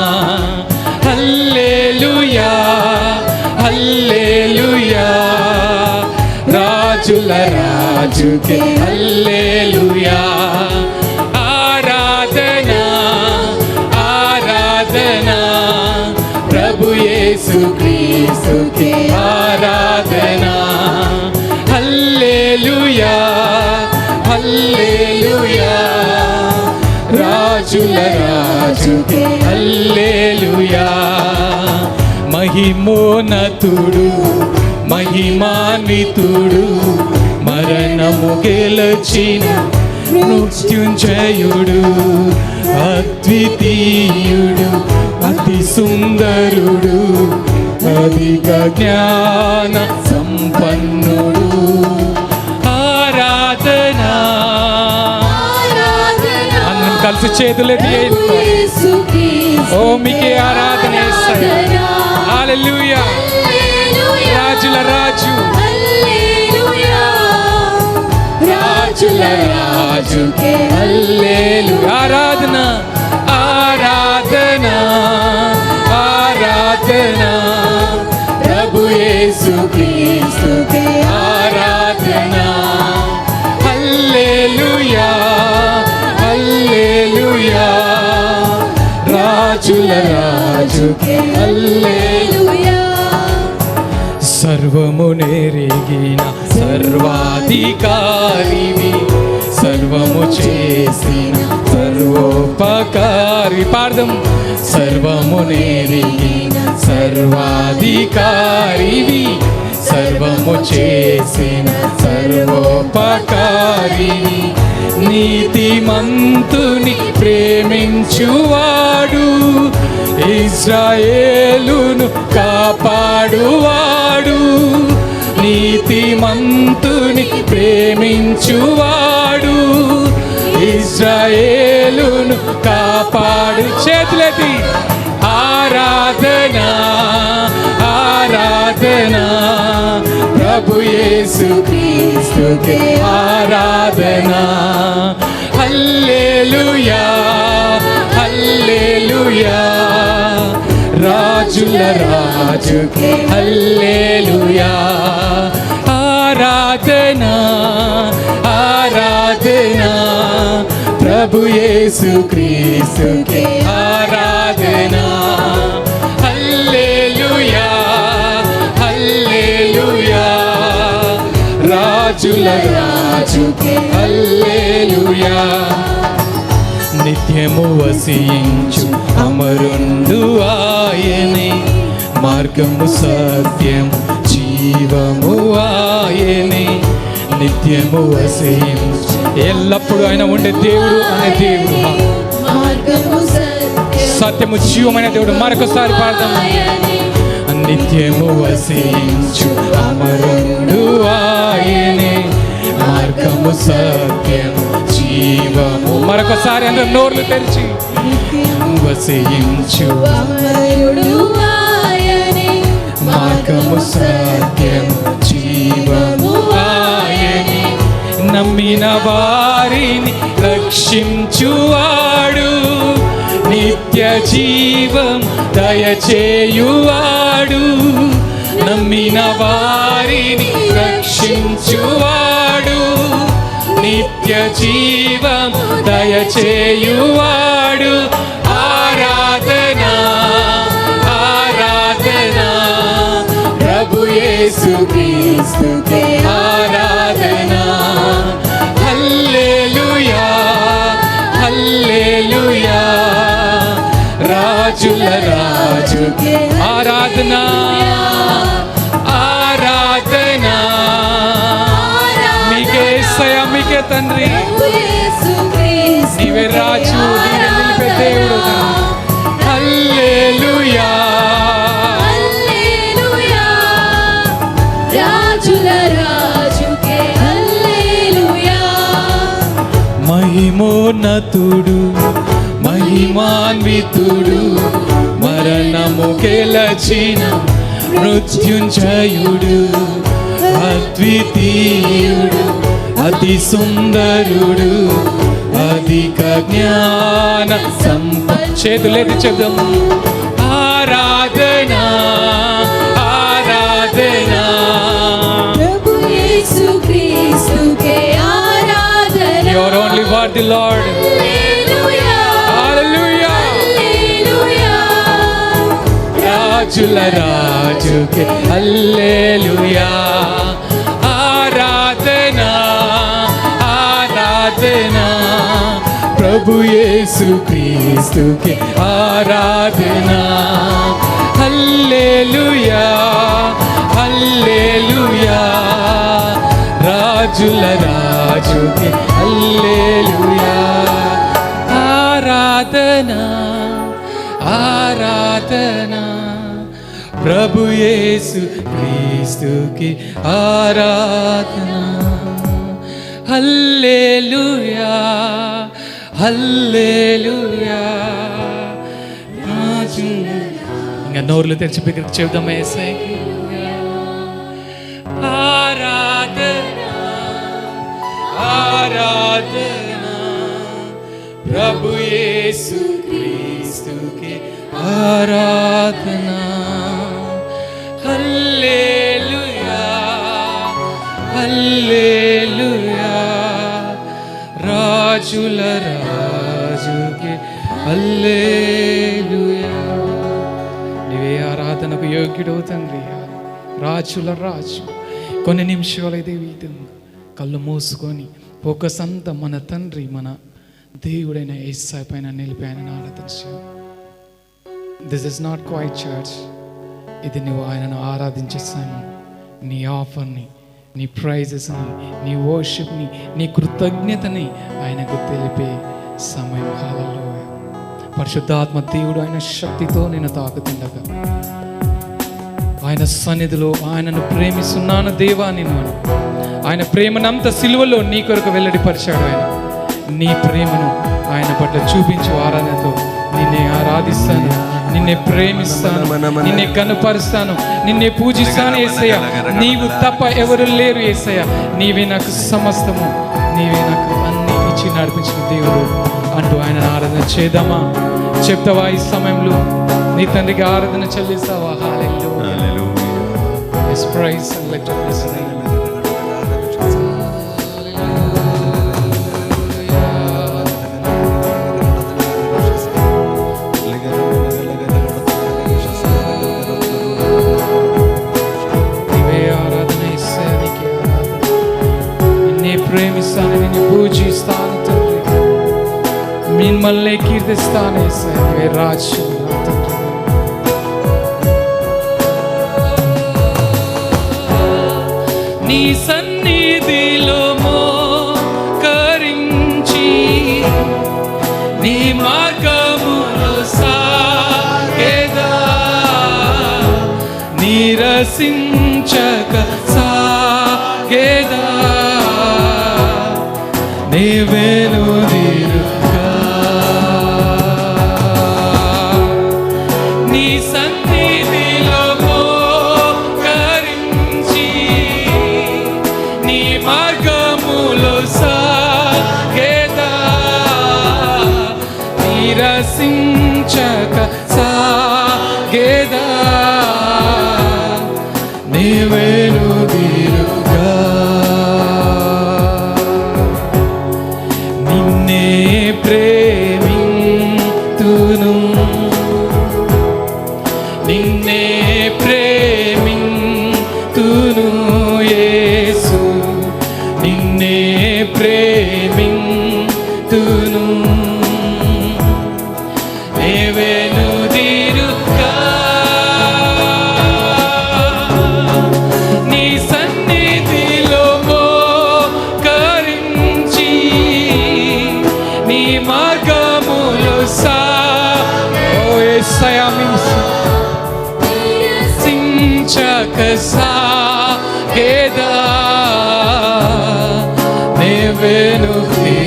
హల్లెలూయా, హల్లెలూయా. రాజుల రాజుకే హల్లెలూయా. ఆరాధనా ఆరాధనా ప్రభు యేసు క్రీస్తుకే ఆరాధనా. హల్లెలూయా, హల్లెలూయా. రాజుల రాజుకే హల్లెలూయా. మహిమోన్నతుడు, మహిమాన్వితుడు, మరణము గెలచిన మృత్యుంజయుడు అద్వితీయుడు అతి సుందరుడు అధిక జ్ఞాన సంపన్నుడు ఆరాధనా అందరం కలిసి చేతులెత్తి ఓ మీకే ఆరాధన యేసయ్యా హల్లెలూయా రాజుల రాజు రాజుల రాజుకే హల్లెలూయా ఆరాధన ఆరాధన ఆరాధన ప్రభు యేసు క్రీస్తుకే ఆరాధన హల్లెలూయా హల్లెలూయా రాజుల రాజుకే హల్లెలూయా సర్వము నెరిగిన సర్వాధికారివి సర్వము చేసిన సర్వోపకారి పార్థం సర్వము నెరిగిన సర్వాధికారివి సర్వము చేసిన సర్వోపకారివి నీతిమంతుని ప్రేమించువాడు ఇశ్రాయేలును కాపాడువాడు నీతిమంతుని ప్రేమించువాడు ఇశ్రాయేలును కాపాడు చేతులెత్తి ఆరాధన ఆరాధన ప్రభు యేసు క్రీస్తుకే ఆరాధన హల్లెలూయా హల్లెలూయా రాజుల రాజుకే హల్లెలూయా ఆరాధన ఆరాధన ప్రభు యేసు క్రీస్తుకే ఆరాధన హల్లెలూయా హల్లెలూయా రాజుల రాజుకే హల్లెలూయా నిత్యము వసించు అమరుండు ఆయనే మార్గము సత్యము జీవము ఆయనే నిత్యము వసించు ఎల్లప్పుడూ ఆయన ఉండే దేవుడు అనే దేవుడు సత్యము జీవమైన దేవుడు మరొకసారి పాడదాం నిత్యము వసించు అమరుండు ఆయనే మార్గము సత్యము జీవము మరొకసారి అందరూ నోర్లు తెరిచి వసించు మార్గము సత్యము జీవము ఆయనే నమ్మిన వారిని రక్షించువాడు నిత్య జీవం దయచేయువాడు నమ్మిన వారిని రక్షించువాడు నిత్య జీవం దయచేయువాడు ఆరాధన ఆరాధన ప్రభు యేసు క్రీస్తుకే ఆరాధన హల్లెలూయా హల్లెలూయా రాజుల రాజుకే ఆరాధన ఆరాధన మీకే యేసయ్యా మీకే తండ్రి నీవే రాజు నీవే నిలిపే దేవుడు హల్లెలూయా రాజుల రాజుకే హల్లెలూయా మహిమోన్నతుడు మహిమాన్వితుడు మరణము గెలచిన మృత్యుంజయుడు అద్వితీయుడు అతి సుందరుడు అధిక జ్ఞాన చేతులెత్తి చెప్దాం ఆరాధన ఆరాధన ప్రభు యేసు క్రీస్తుకే ఆరాధన You are only worthy Lord Hallelujah రాజుల రాజుకే హల్లెలూయా ఆరాధన ఆరాధన ప్రభు యేసు క్రీస్తుకే ఆరాధన హల్లెలూయా హల్లెలూయా రాజుల రాజుకే హల్లెలూయా ప్రభు యేసు క్రీస్తుకి ఆరాధన. హల్లెలూయా హల్లెలూయా. ఇంకా నోర్లు తెరిచి బిగ్గరగా చెబుదామా యేసయ్యకి ఆరాధన ఆరాధన. ప్రభు యేసు క్రీస్తుకి ఆరాధన. హల్లెలూయా హల్లెలూయా. రాజుల రాజుకి హల్లెలూయా. నీవే ఆరాధనకు యోగ్యుడవు తండ్రి, రాజుల రాజు. కొన్ని నిమిషాలు దేవి కళ్ళు మూసుకొని ఫోకస్ అంతా మన తండ్రి మన దేవుడైన యేసయ్య పైన నిలిపి ఆయనను ఆరాధించావు. This is not quite church. ఇది నువ్వు ఆయనను ఆరాధించే సమయం. నీ ఆఫర్ని, నీ ప్రైజెస్ని, నీ వర్షిప్ని, నీ కృతజ్ఞతని ఆయనకు తెలిపే సమయం. హల్లెలూయా. పరిశుద్ధాత్మ దేవుడు ఆయన శక్తితో నేను తాకుతుండగా ఆయన సన్నిధిలో ఆయనను ప్రేమిస్తున్నాను దేవా నిన్ను. ఆయన ప్రేమనంత సిలువలో నీ కొరకు వెల్లడిపరిచాడు. ఆయన నీ ప్రేమను ఆయన పట్ల చూపించు ఆరాధనతో నిన్నే ఆరాధిస్తాను, నిన్నే ప్రేమిస్తాను, నిన్నే కనుపరుస్తాను, నిన్నే పూజిస్తాను యేసయ్య. నీవు తప్ప ఎవరు లేరు యేసయ్య. నీవే నాకు సమస్తము, నీవే నాకు అన్ని ఇచ్చి నడిపించిన దేవుడు అంటూ ఆయన ఆరాధన చేద్దామా? చెప్తావా? ఈ సమయంలో నీ తండ్రికి ఆరాధన చెల్లిస్తావా? హల్లెలూయా. His praise and lift up his name. ప్రేమిస్తాను, నిన్ను పూజిస్తాను తండ్రి, మిమ్మల్ని కీర్తిస్తాను యేసయ్య రాజు. నీ సన్నిధిలో మోకరించి నీ మార్గములో సాగేదా, నీరసించక సాగేదా, నీవెనుదిరుగా నీ సన్నిధిలో మోకరించి నీ మార్గములో సాగేదా, నీరసించక సాగేదా, నీవెనుదిరుగా ప్రేమింతును, నిన్నే ప్రేమింతును యేసు, నిన్నే ప్రేమింతును, నీవెనుదిరుగా నీ సన్నిధిలో మోకరించి నీ మార్గములో సించక సాగేదా, నీవెనుదిరుగా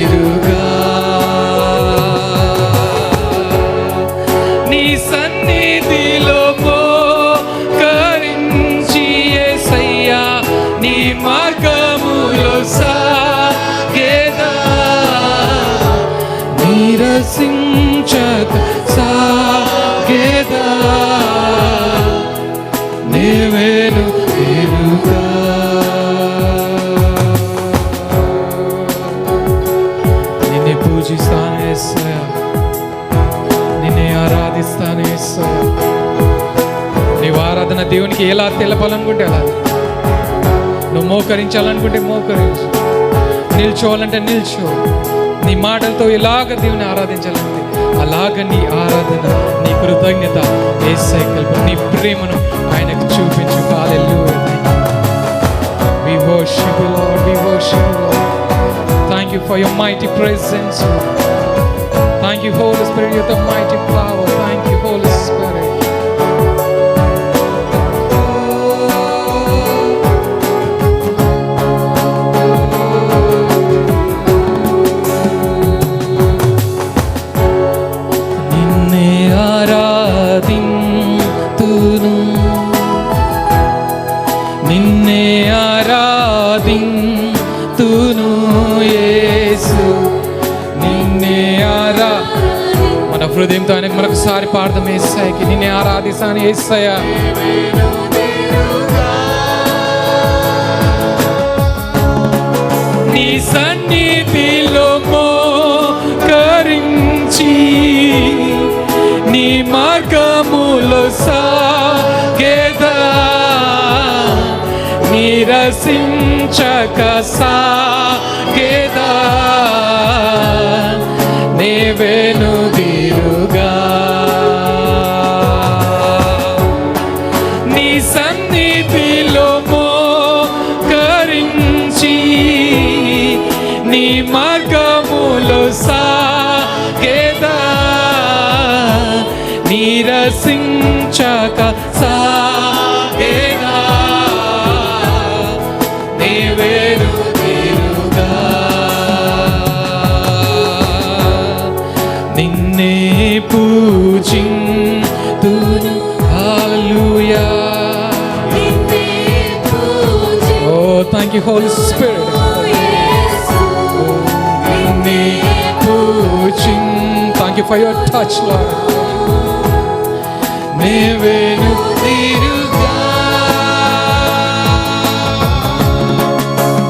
నీ సన్నిధిలో మోకరించి యేసయ్య నీ మార్గములో సాగేదా, నీరసించక సాగేదా, నీవెనుదిరుగా నిన్నే పూజిస్తాను యేసయ్య, నిన్నే ఆరాధిస్తాను యేసయ్య. నీవు ఆరాధన దేవునికి ఎలా తెలపాలనుకుంటే అలా, నువ్వు మోకరించాలనుకుంటే మోకరించు, నిల్చోవాలంటే నిల్చో, నీ మాటలతో ఎలాగ దేవుని ఆరాధించాలంటే అలాగ నీ ఆరాధన, నీ కృతజ్ఞత యేసయ్య కల్పన, నీ ప్రేమను ఆయనకు చూపించు. హల్లెలూయా. We worship you, Lord. We worship you, Lord. Thank you for your mighty presence. Thank you, Holy Spirit, with the mighty power. Thank you, Holy Spirit. హృదయంతో ఆయనకు మరొకసారి పాడదాం. యేసయ్యకి నిన్నే ఆరాధిస్తాను యేసయ్య. నీ సన్నిధిలో మోకరించి నీ మార్గములో సాగేదా నిరసించక సాగేదా నే వెనుదిరుగా నీ సన్నిధిలో మోకరించి నీ మార్గములో సాగేదా నిరసించక సాగేదా నే వెనుదిరుగా నిన్నే పూజింతును. హల్లెలూయా. Oh, thank you, Holy Spirit. నిన్నే thank you for your touch, Lord. నే వెనుదిరుగా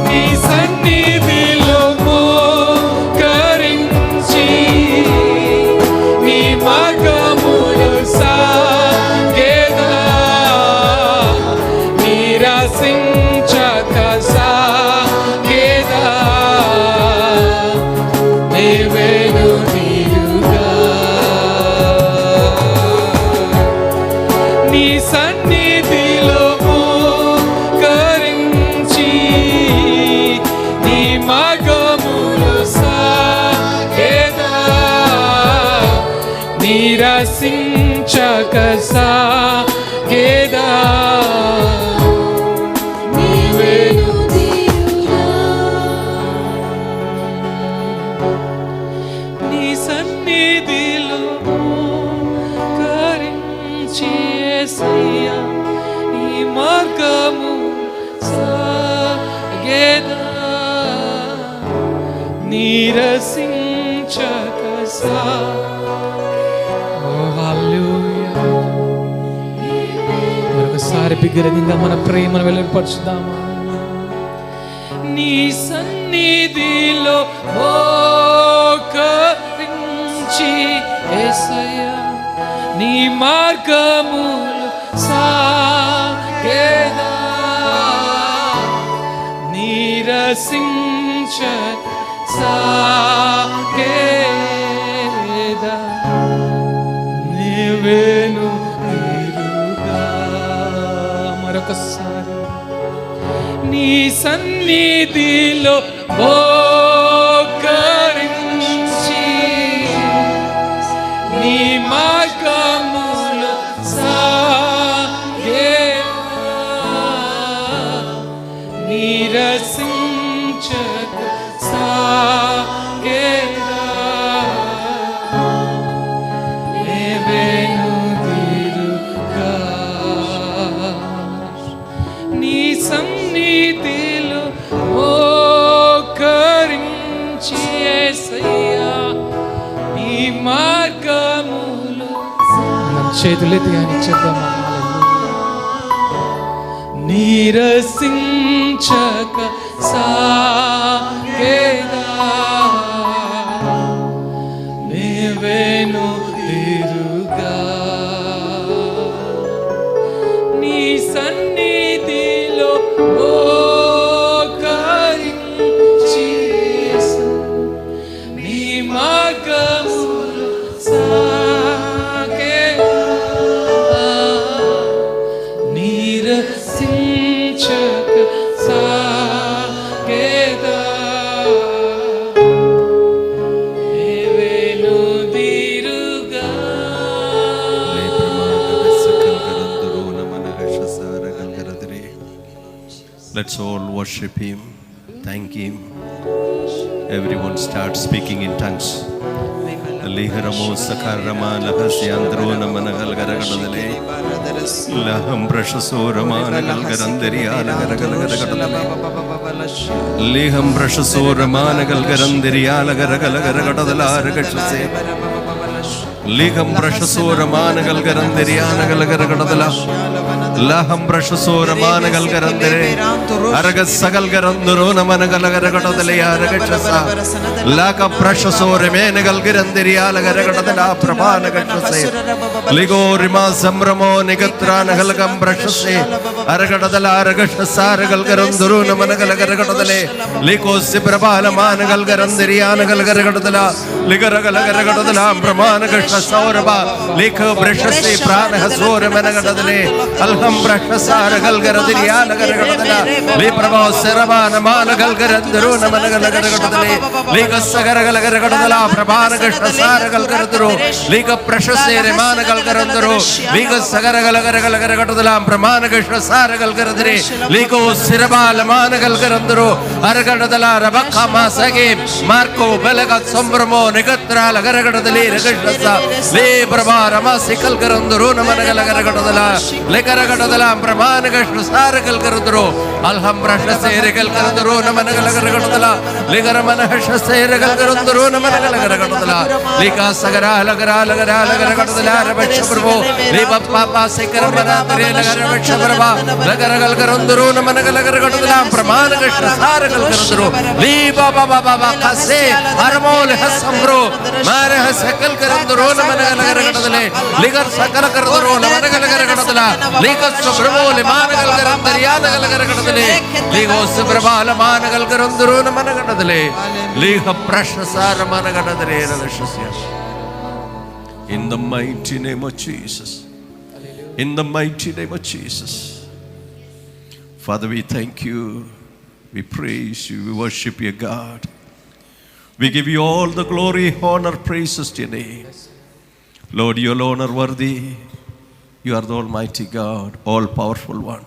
నీ సన్నిధిలో మోకరించి నీ మార్గములో సాగేదా నిరసించక సాగేదా నే వెనుదిరుగా నీ సన్నిధిలో మోకరించి నీ మార్గములో సాగేదా నిరసించక సాగేదా నీ వెనుదిరుగా నీ సన్నిధిలో మోకరించి యేసయ్యా నీ మార్గము సాగేదా నిరసించక మరొకసారి బిగ్గరగా మన ప్రేమను వెలువపరచుదామా. నీ సన్నిధిలో మోకరించి యేసయ్యా నీ మార్గములు సాగేదా నిరసించక సాగేదా నీ వెనుదిరుగా. మరొకసారి నీ సన్నిధిలో మోకరించి నీ మార్గములో సాగేదా నిరసించక సాగేదా నే వెనుదిరుగా నీ సన్నిధిలో మోకరించి యేసయ్యా నీ మార్గములో. మనం చేతులెత్తి ఆయన చెప్దామా. నిరసించక సాగేదా నే వెనుదిరుగా నీ సన్నిధిలో మోకరించి నీ మార్గములో సాగేదా నిరసించక సాగేదా నే వెనుదిరుగా. Let's all worship Him, thank Him. Everyone start speaking in tongues. Liharamo sakarama lahasyandrao namanagal garagadale laham prashasora managal garanderiya lagaragalagaradale liham prashasora managal garanderiya lagaragalagaradala ragashase Ligam brashasura managal garandiriana galagaragadala. Laham brashasura managal garandire. Aragas sagal garanduruna managalagadale aragachasa. Laka brashasura menagal garandiriana garagadala prabana gachase. Ligo rima samramo negatra nagalagam brashase. Aragadala aragashasa ragal garanduruna managalagadale. Liko sibrabala managal garandiriana galagaragadala. Ligaragalagadala brahmana sauraba lekha brashase prana hasore managadale alham brashasara galgaradiriana garagadala le prabha serabana managal garandru namanagalagaradale lekha sagaragalagadala prabhana gashasara galgaradru lekha brashase remanagal garandru lekha sagaragalagadala brahmana gashasara galgaradre lekho serabala managal garandru aragadala rabakha masage marko belaga sombramo negatra lagaragadale regashasa le prabhara masikal garandru namanagalagaradala le garagadala brahmana gashasara galgaradru alham brashase regal garandru namanagalagaradala le garamana hashase regal garandru namanagalagaradala le ka sagara lagara lagaragadala rabachprabhu le papa sekaramana tere lagarabachprabha lagaragal garandru namanagalagaradala brahmana gashasara galgaradru le baba kase armol hasambro mare hasakal garandru namanagalagaradale ligar sakala garandru namanagalagaradala ligar subramo le managal garandariana galagaradale ligo subrabala managal garandru namanagalagaradale liga prashasara managalagaradale rashasya. In the mighty name of Jesus, in the mighty name of Jesus, Father, we thank you, we praise you, we worship you, God. We give you all the glory, honor, praises to your name. Lord, you alone are worthy. You are the Almighty God, all powerful one.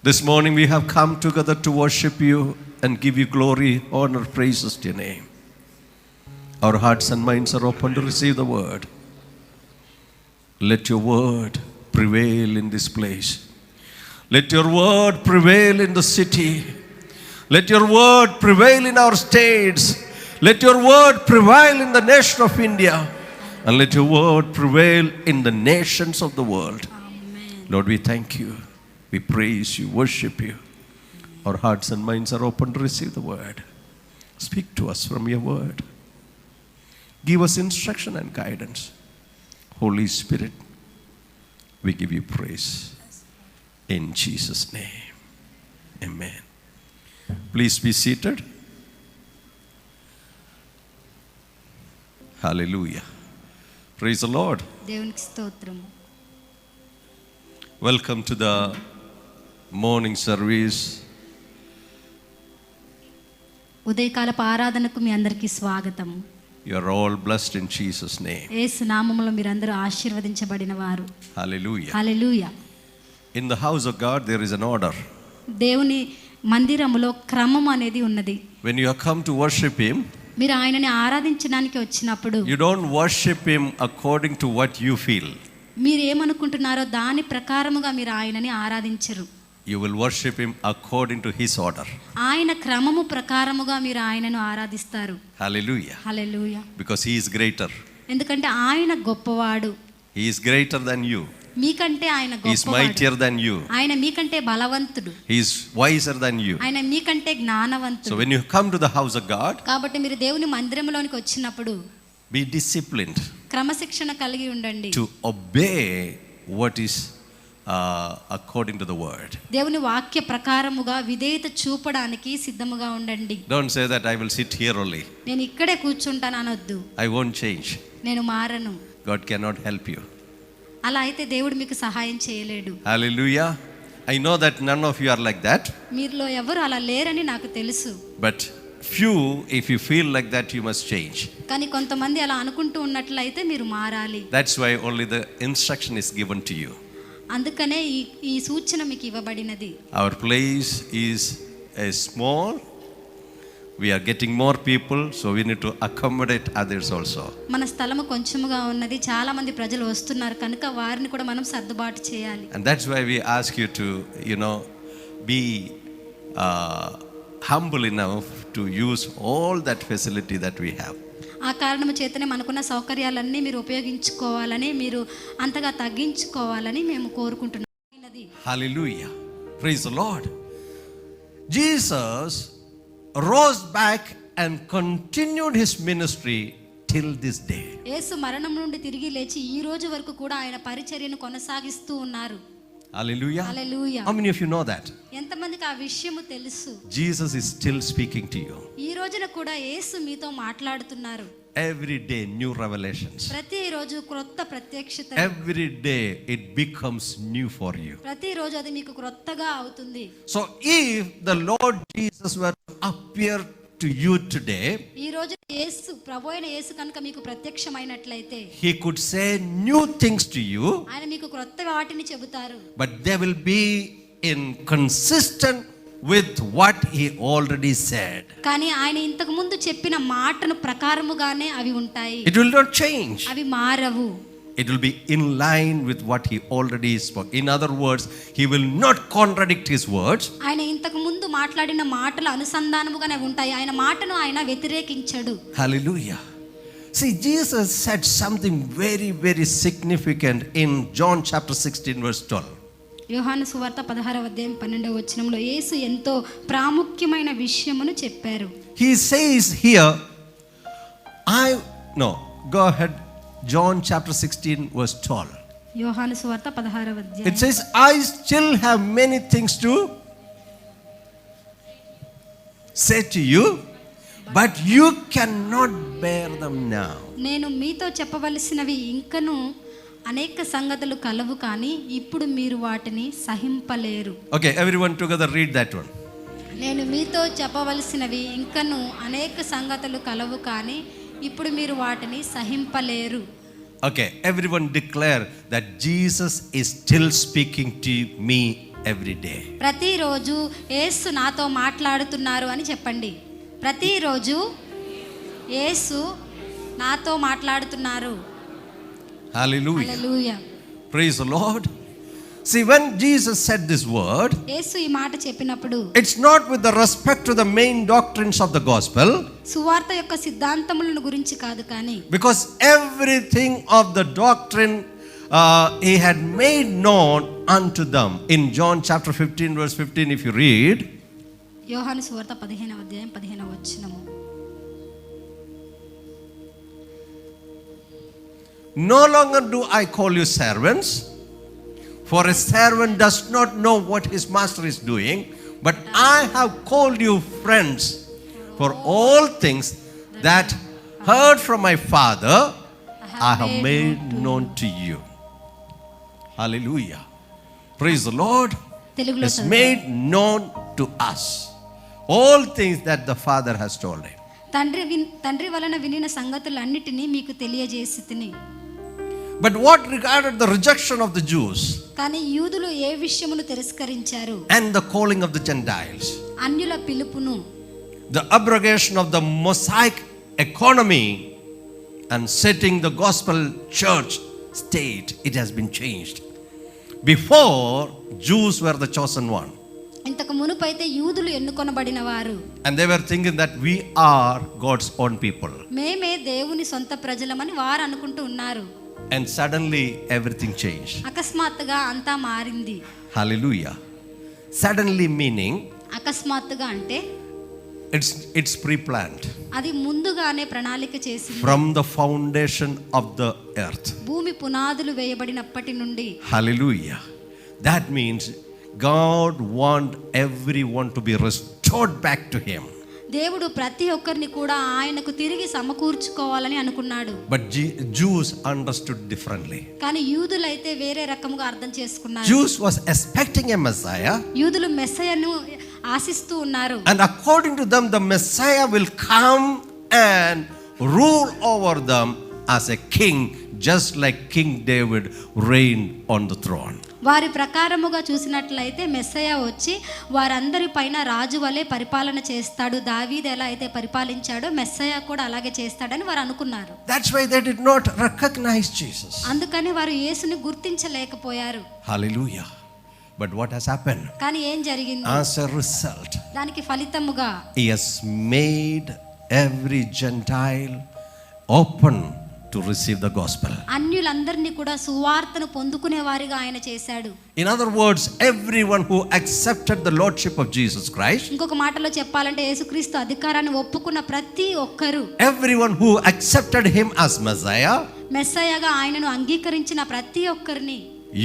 This morning we have come together to worship you and give you glory, honor, praises to your name. Our hearts and minds are open to receive the word. Let your word prevail in this place. Let your word prevail in the city. Let your word prevail in our states. Let your word prevail in the nation of India. And let your word prevail in the nations of the world. Amen. Lord, we thank you. We praise you, worship you. Our hearts and minds are open to receive the word. Speak to us from your word. Give us instruction and guidance. Holy Spirit, we give you praise. In Jesus' name. Amen. Please be seated. Hallelujah. Praise the Lord. దేవునికి స్తోత్రం. Welcome to the morning service. ఉదయకాలపు ఆరాధనకు మీ అందరికీ స్వాగతం. You are all blessed in Jesus' name. యేసు నామములో మీరందరూ ఆశీర్వదించబడిన వారు. Hallelujah. Hallelujah. In the house of God there is an order. దేవుని మందిరములో క్రమం అనేది ఉన్నది. When you have come to worship him, మీరు ఆయనని ఆరాధించడానికి వచ్చినప్పుడు you don't worship him according to what you feel. మీరు ఏమనుకుంటున్నారో దాని ప్రకారముగా మీరు ఆయనని ఆరాధించరు. You will worship him according to his order. ఆయన క్రమము ప్రకారముగా మీరు ఆయనను ఆరాధిస్తారు. Hallelujah. Hallelujah. Because he is greater. ఎందుకంటే ఆయన గొప్పవాడు. He is greater than you. మీకంటే ఆయన He is గొప్పవాడు. mightier than you. ఆయన మీకంటే బలవంతుడు. He is wiser than you. ఆయన మీకంటే So జ్ఞానవంతుడు. when you come to the house of God, కాబట్టి మీరు దేవుని మందిరంలోనికి వచ్చినప్పుడు be disciplined క్రమశిక్షణ కలిగి ఉండండి. to obey what is according to the word. దేవుని వాక్య ప్రకారముగా విధేయత చూపడానికి సిద్ధముగా ఉండండి. Don't say that I will sit here only. నేను ఇక్కడే కూర్చుంటాను అనొద్దు. I won't change. నేను మారను. God cannot help you. అలా అయితే దేవుడు మీకు సహాయం చేయలేడు. Hallelujah. I know that none of you are like that. మీలో ఎవరు అలా లేరని నాకు తెలుసు. But few, if you feel like that, you must change. కానీ కొంతమంది అలా అనుకుంటూ ఉన్నట్లయితే మీరు మారాలి. That's why only the instruction is given to you. అందుకనే ఈ సూచన మీకు ఇవ్వబడినది. Our place is a small. We are getting more people, so we need to accommodate others also. మన స్థలము కొంచెముగా ఉన్నది, చాలా మంది ప్రజలు వస్తున్నారు కనుక వారిని కూడా మనం సర్దుబాటు చేయాలి. And that's why we ask you to, be humble enough to use all that facility that we have. ఆ కారణము చేతనే మనకున్న సౌకర్యాలన్నీ మీరు ఉపయోగించుకోవాలని, మీరు అంతగా తగ్గించుకోవాలని మేము కోరుకుంటున్నాం. Hallelujah. Praise the Lord. Jesus rose back and continued his ministry till this day. యేసు మరణం నుండి తిరిగి లేచి ఈ రోజు వరకు కూడా ఆయన పరిచర్యను కొనసాగిస్తూ ఉన్నారు. Hallelujah. Hallelujah. How many of you know that? ఎంతమందికి ఆ విషయము తెలుసు? Jesus is still speaking to you. ఈ రోజున కూడా యేసు మీతో మాట్లాడుతున్నారు. Every day new revelations. ప్రతిరోజు క్రొత్త ప్రత్యక్షత. Every day it becomes new for you. ప్రతిరోజు అది మీకు క్రొత్తగా అవుతుంది. So if the Lord Jesus were to appear to you today, ఈ రోజు యేసు, ప్రభువైన యేసు కనుక మీకు ప్రత్యక్షమైనట్లయితే, he could say new things to you, ఆయన మీకు క్రొత్త వాటిని చెబుతారు. but they will be inconsistent with what he already said. కానీ ఆయన ఇంతకు ముందు చెప్పిన మాటను ప్రకారముగానే అవి ఉంటాయి. It will not change. అవి మారవు. It will be in line with what he already spoke. In other words, he will not contradict his words. ఆయన ఇంతకు ముందు మాట్లాడిన మాటలు అనుసంధానముగానే ఉంటాయి. ఆయన మాటను ఆయన వ్యతిరేకించడు. Hallelujah. See, Jesus said something very, very significant in John chapter 16 verse 12. యోహాను సువార్త 16వ అధ్యాయం 12వ వచనంలో యేసు ఎంతో ప్రాముఖ్యమైన విషయమును చెప్పారు. He says here, go ahead, John chapter 16 verse 12. యోహాను సువార్త 16వ It అధ్యాయం. says, I still have many things to say to you, but you cannot bear them now. నేను మీతో చెప్పవలసినవి ఇంకను అనేక సంగతులు కలవు, కానీ ఇప్పుడు మీరు వాటిని సహింపలేరు. Okay, everyone together read that one. నేను మీతో చెప్పవలసినవి ఇంకను అనేక సంగతులు కలవు, కానీ ఇప్పుడు మీరు వాటిని సహింపలేరు. Okay, everyone declare that Jesus is still speaking to me every day. ప్రతిరోజు యేసు నాతో మాట్లాడుతున్నారు అని చెప్పండి. ప్రతిరోజు యేసు నాతో మాట్లాడుతున్నారు. Hallelujah. Hallelujah. Praise the Lord. See, when Jesus said this word, యేసు ఈ మాట చెప్పినప్పుడు it's not with the respect to the main doctrines of the gospel, సువార్త యొక్క సిద్ధాంతములను గురించి కాదు, కానీ because everything of the doctrine he had made known unto them. In John chapter 15 verse 15, if you read, యోహాను సువార్త 15వ అధ్యాయం 15వ వచనము. no longer do I call you servants, for a servant does not know what his master is doing, but I have called you friends, for all things that heard from my Father I have made known to you. Hallelujah. Praise the Lord. తెలుగులో Is made known to us all things that the Father has told him. తండ్రి వలన వినిన సంగతులన్నిటినీ మీకు తెలియజేసితిని. But what regarded the rejection of the Jews, కానీ యూదులు ఏ విషయమును తిరస్కరించారు? and the calling of the Gentiles, అన్యుల పిలుపును, the abrogation of the Mosaic economy, and setting the gospel church state, it has been changed. Before, Jews were the chosen one, ఇంతకు మునుపైతే యూదులు ఎన్నుకొనబడిన వారు, and they were thinking that we are God's own people, మేమే దేవుని సొంత ప్రజలమని వారు అనుకుంటూ ఉన్నారు. and suddenly everything changed. అకస్మాత్తుగా అంతా మారింది. Hallelujah. Suddenly meaning అకస్మాత్తుగా అంటే it's pre-planned అది ముందుగానే ప్రణాళిక చేసింది. from the foundation of the earth. భూమి పునాదులు వేయబడినప్పటి నుండి. Hallelujah. That means God want everyone to be restored back to him. దేవుడు ప్రతి ఒక్కరిని కూడా ఆయనకు తిరిగి సమకూర్చుకోవాలని అనుకున్నాడు. But Jews understood differently. కానీ యూదులైతే వేరే రకముగా అర్థం చేసుకున్నారు. Jews was expecting a Messiah, యూదులు మెస్సయను ఆశిస్తూ ఉన్నారు. and according to them the Messiah will come and rule over them as a king, just like King David reigned on the throne. వారి ప్రకారముగా చూసినట్లయితే మెస్సయ వచ్చి వారందరి పైన రాజు వలె పరిపాలన చేస్తాడు. దావీదు ఎలా అయితే పరిపాలించాడో మెస్సయ కూడా అలాగే చేస్తాడని వారు అనుకున్నారు. That's why they did not recognize Jesus. అందుకని వారు యేసుని గుర్తించలేకపోయారు. Hallelujah. But what has happened? కానీ ఏం జరిగింది? As a result, దానికి ఫలితముగా he has made every Gentile open to receive the gospel. అన్యులందరినీ కూడా సువార్తను పొందుకునే వారిగా ఆయన చేశాడు. In other words, everyone who accepted the lordship of Jesus Christ, ఇంకొక మాటలో చెప్పాలంటే యేసుక్రీస్తు అధికారాన్ని ఒప్పుకున్న ప్రతి ఒక్కరు, everyone who accepted him as Messiah, మెస్సయ్యగా ఆయనను అంగీకరించిన ప్రతి ఒక్కరిని,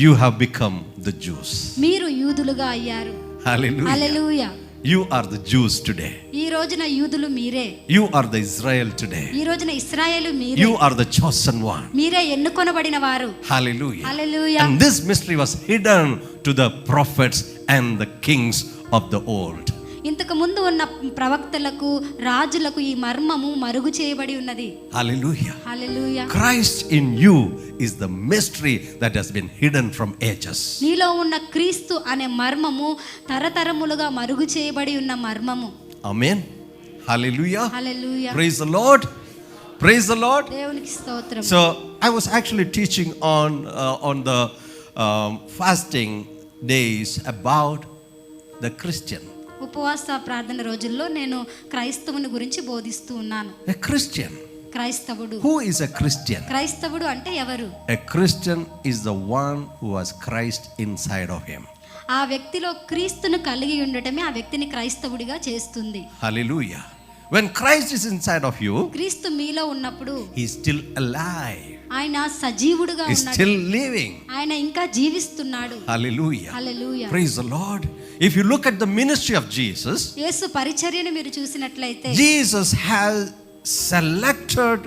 you have become the Jews. మీరు యూదులుగా అయ్యారు. Hallelujah. Hallelujah. You are the Jews today. ఈ రోజున యూదులు మీరే. You are the Israel today. ఈ రోజున ఇశ్రాయేలు మీరే. You are the chosen one. మీరే ఎన్నుకొనబడిన వారు. Hallelujah. Hallelujah. And this mystery was hidden to the prophets and the kings of the old. ఇంతకు ముందు ఉన్న ప్రవక్తలకు, రాజులకు ఈ మర్మము మరుగు చేయబడి ఉన్నది. Hallelujah. Hallelujah. Christ in you is the mystery that has been hidden from ages. నీలో ఉన్న క్రీస్తు అనే మర్మము తరతరములుగా మరుగు చేయబడి ఉన్న మర్మము. Amen. Hallelujah. Hallelujah. Praise the Lord. Praise the Lord. దేవునికి స్తోత్రం. So I was actually teaching on the fasting days about the Christian. ఉపవాస ప్రార్థన రోజుల్లో నేను క్రైస్తవుని గురించి బోధిస్తూ ఉన్నాను. A Christian. క్రైస్తవుడు. Who is a Christian? క్రైస్తవుడు అంటే ఎవరు? A Christian is the one who has Christ inside of him. ఆ వ్యక్తిలో క్రీస్తును కలిగి ఉండటమే ఆ వ్యక్తిని క్రైస్తవుడిగా చేస్తుంది. Hallelujah. When Christ is inside of you, క్రీస్తు మీలో ఉన్నప్పుడు he is still alive. ఆయన సజీవుడుగా He is ఉన్నాడు. still living. ఆయన ఇంకా జీవిస్తున్నాడు. Hallelujah. Hallelujah. Praise the Lord. If you look at the ministry of Jesus, యేసు పరిచర్యను మీరు చూసినట్లయితే Jesus has selected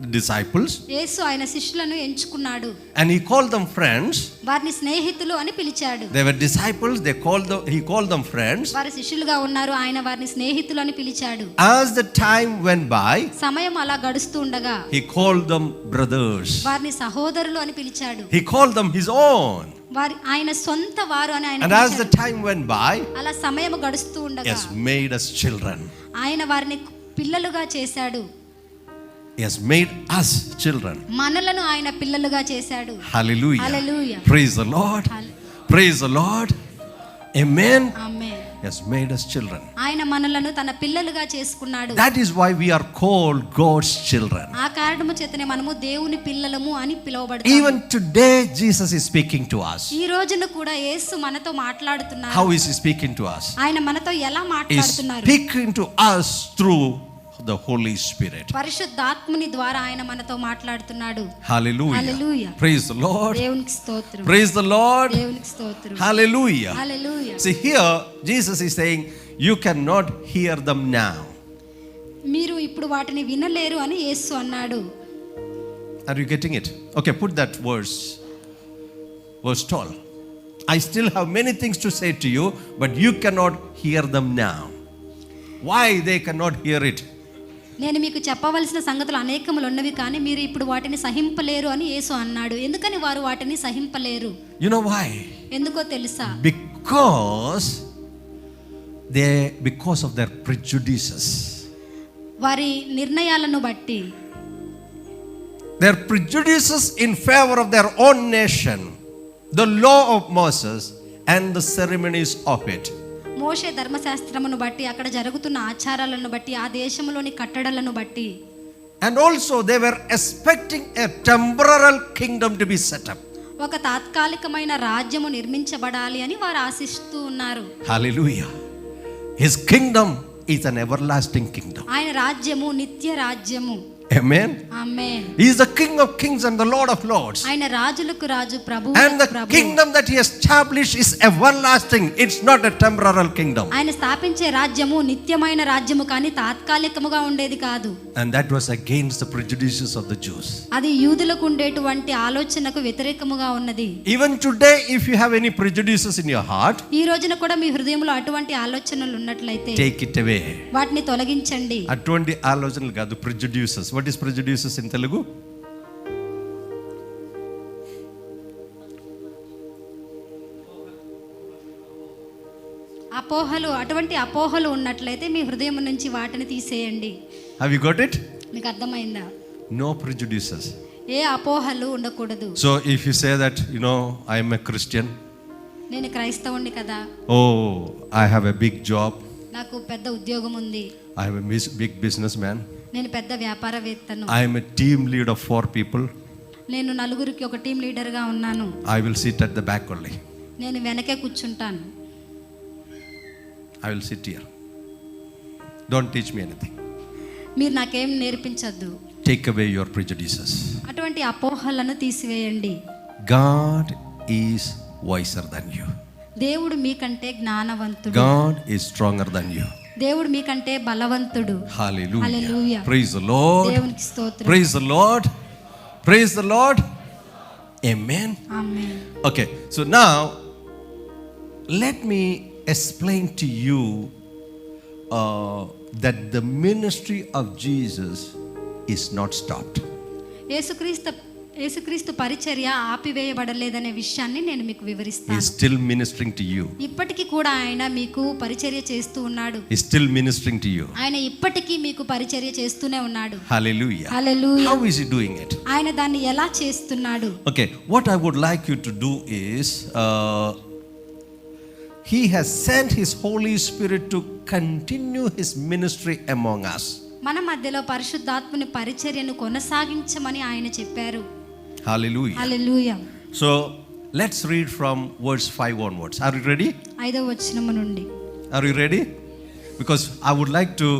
the disciples యేసు ఆయన శిష్యులను ఎంచుకున్నాడు. and he called them friends. వారిని స్నేహితులు అని పిలిచాడు. They were disciples, he called them friends. వారు శిష్యులుగా ఉన్నారు, ఆయన వారిని స్నేహితులు అని పిలిచాడు. As the time went by, సమయం అలా గడుస్తూ ఉండగా he called them brothers. వారిని సహోదరులు అని పిలిచాడు. He called them his own. వారి ఆయన సొంత వారు అని ఆయన And as the పిలిచాడు. time went by, అలా సమయం గడుస్తూ he ఉండగా has made us children. ఆయన వారిని పిల్లలుగా చేశాడు. He has made us children. మనలను ఆయన పిల్లలుగా చేశాడు. Hallelujah. Hallelujah. Praise the Lord. Praise the Lord. Amen. Amen. He has made us children. ఆయన మనలను తన పిల్లలుగా చేసుకున్నాడు. That is why we are called God's children. ఆ కారణము చేతనే మనము దేవుని పిల్లలము అని పిలువబడతాము. Even today Jesus is speaking to us. ఈ రోజున కూడా యేసు మనతో మాట్లాడుతున్నారు. How is he speaking to us? ఆయన మనతో ఎలా He is మాట్లాడుతున్నారు? speaking to us through the Holy Spirit. పరిశుద్ధాత్మని ద్వారా ఆయన మనతో మాట్లాడుతున్నాడు. Hallelujah. Hallelujah. Praise the Lord. దేవునికి స్తోత్రం. Praise the Lord. దేవునికి స్తోత్రం. Hallelujah. Hallelujah. See here Jesus is saying you cannot hear them now. మీరు ఇప్పుడు వాటిని వినలేరు అని యేసు అన్నాడు. Are you getting it? Okay, put that verse 12. I still have many things to say to you, but you cannot hear them now. Why they cannot hear it? నేను మీకు చెప్పవలసిన సంగతులు అనేకములు ఉన్నవి కానీ మీరు ఇప్పుడు వాటిని సహింపలేరు అని యేసు అన్నాడు. ఎందుకని వారు వాటిని సహింపలేరు? You know why? ఎందుకో తెలుసా? Because of their prejudices. వారి నిర్ణయాలను బట్టి, Their prejudices in favor of their own nation, the law of Moses and the ceremonies of it. మోషే ధర్మశాస్త్రమును బట్టి, అక్కడ జరుగుతున్న ఆచారాలను బట్టి, ఆ దేశంలోని కట్టడలను బట్టి, And also they were expecting a temporal kingdom to be set up. ఒక తాత్కాలికమైన రాజ్యము నిర్మించబడాలి అని వారు ఆశిస్తూ ఉన్నారు. Hallelujah. His kingdom is an everlasting kingdom. ఆయన రాజ్యము నిత్య రాజ్యము. Amen. Amen. He is the King of kings and the Lord of lords. ఆయన రాజులకు రాజు, And ప్రభువులకు the Prabhu. kingdom that he established is everlasting. It's not a temporal kingdom. ఆయన స్థాపించే రాజ్యము నిత్యమైన రాజ్యము కానీ తాత్కాలికముగా ఉండేది కాదు. And that was against the prejudices of the Jews. అది యూదులకు ఉండేటువంటి ఆలోచనకు వ్యతిరేకముగా ఉన్నది. Even today, if you have any prejudices in your heart, ఈ రోజున కూడా మీ హృదయంలో అటువంటి ఆలోచనలు ఉన్నట్లయితే take it away. వాటిని తొలగించండి. అటువంటి ఆలోచనలు కాదు, prejudices. What is prejudices in Telugu? అపోహలు, అటువంటి అపోహలు ఉన్నట్లయితే మీ హృదయం నుంచి వాటిని తీసేయండి. Have you got it? మీకు అర్థమైందా? No prejudices. ఏ అపోహలు ఉండకూడదు. So if you say that, I am a Christian. నేను క్రైస్తవుణ్ణి కదా, Oh, I have a big job. నాకు పెద్ద ఉద్యోగం ఉంది, I am a big businessman. నేను పెద్ద వ్యాపారవేత్తను. I am a team lead of 4 people. నేను నలుగురికి ఒక టీం లీడర్గా ఉన్నాను. I will sit at the back only. నేను వెనకే కూర్చుంటాను. I will sit here. Don't teach me anything. మీరు నాకేం నేర్పించద్దు. Take away your prejudices. అటువంటి అపోహలను తీసివేయండి. God is wiser than you. దేవుడు మీకంటే జ్ఞానవంతుడు. God is stronger than you. దేవుడు మీకంటే బలవంతుడు. Hallelujah. Hallelujah. Praise the Lord. దేవునికి స్తోత్రం. Praise the Lord. Praise the Lord. Amen. Amen. Okay, so now let me explain to you that the ministry of Jesus is not stopped. యేసుక్రీస్తు పరిచర్య ఆపివేయబడలేదనే విషయాన్ని నేను మీకు He వివరిస్తాను. is still ministering to you. ఇప్పటికీ కూడా ఆయన మీకు పరిచర్య చేస్తూ ఉన్నాడు. He is still ministering to you. ఆయన ఇప్పటికీ మీకు పరిచర్య చేస్తూనే ఉన్నాడు. Hallelujah. Hallelujah. How is he doing it? ఆయన దాన్ని ఎలా చేస్తున్నాడు? Okay, what I would like you to do is he has sent his Holy Spirit to continue his ministry among us. మన మధ్యలో పరిశుద్ధాత్మని పరిచర్యను కొనసాగించమని ఆయన చెప్పారు. Hallelujah. Hallelujah. So let's read from verse 5 onwards. Are you ready? 5వ వచనము నుండి. Are you ready? Because I would like to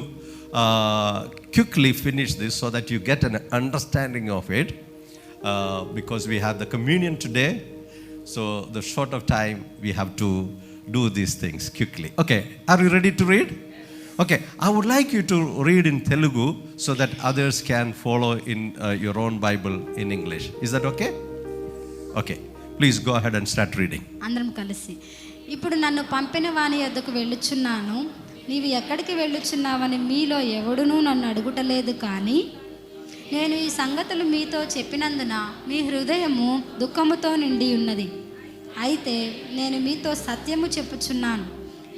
quickly finish this so that you get an understanding of it. Because we have the communion today, so the short of time we have to do these things quickly. Okay, are you ready to read? Okay, I would like you to read in Telugu so that others can follow in your own Bible in English. Is that okay? Okay, please go ahead and start reading. అందరం కలిసి. ఇప్పుడు నన్ను పంపిన వాని యొద్దకు వెళ్ళుచున్నాను, నీవు ఎక్కడికి వెళ్ళుచున్నావని మీలో ఎవడునూ నన్ను అడుగుటలేదు, కానీ నేను ఈ సంగతులు మీతో చెప్పినందున మీ హృదయము దుఃఖముతో నిండి ఉన్నది. అయితే నేను మీతో సత్యము చెప్పుచున్నాను,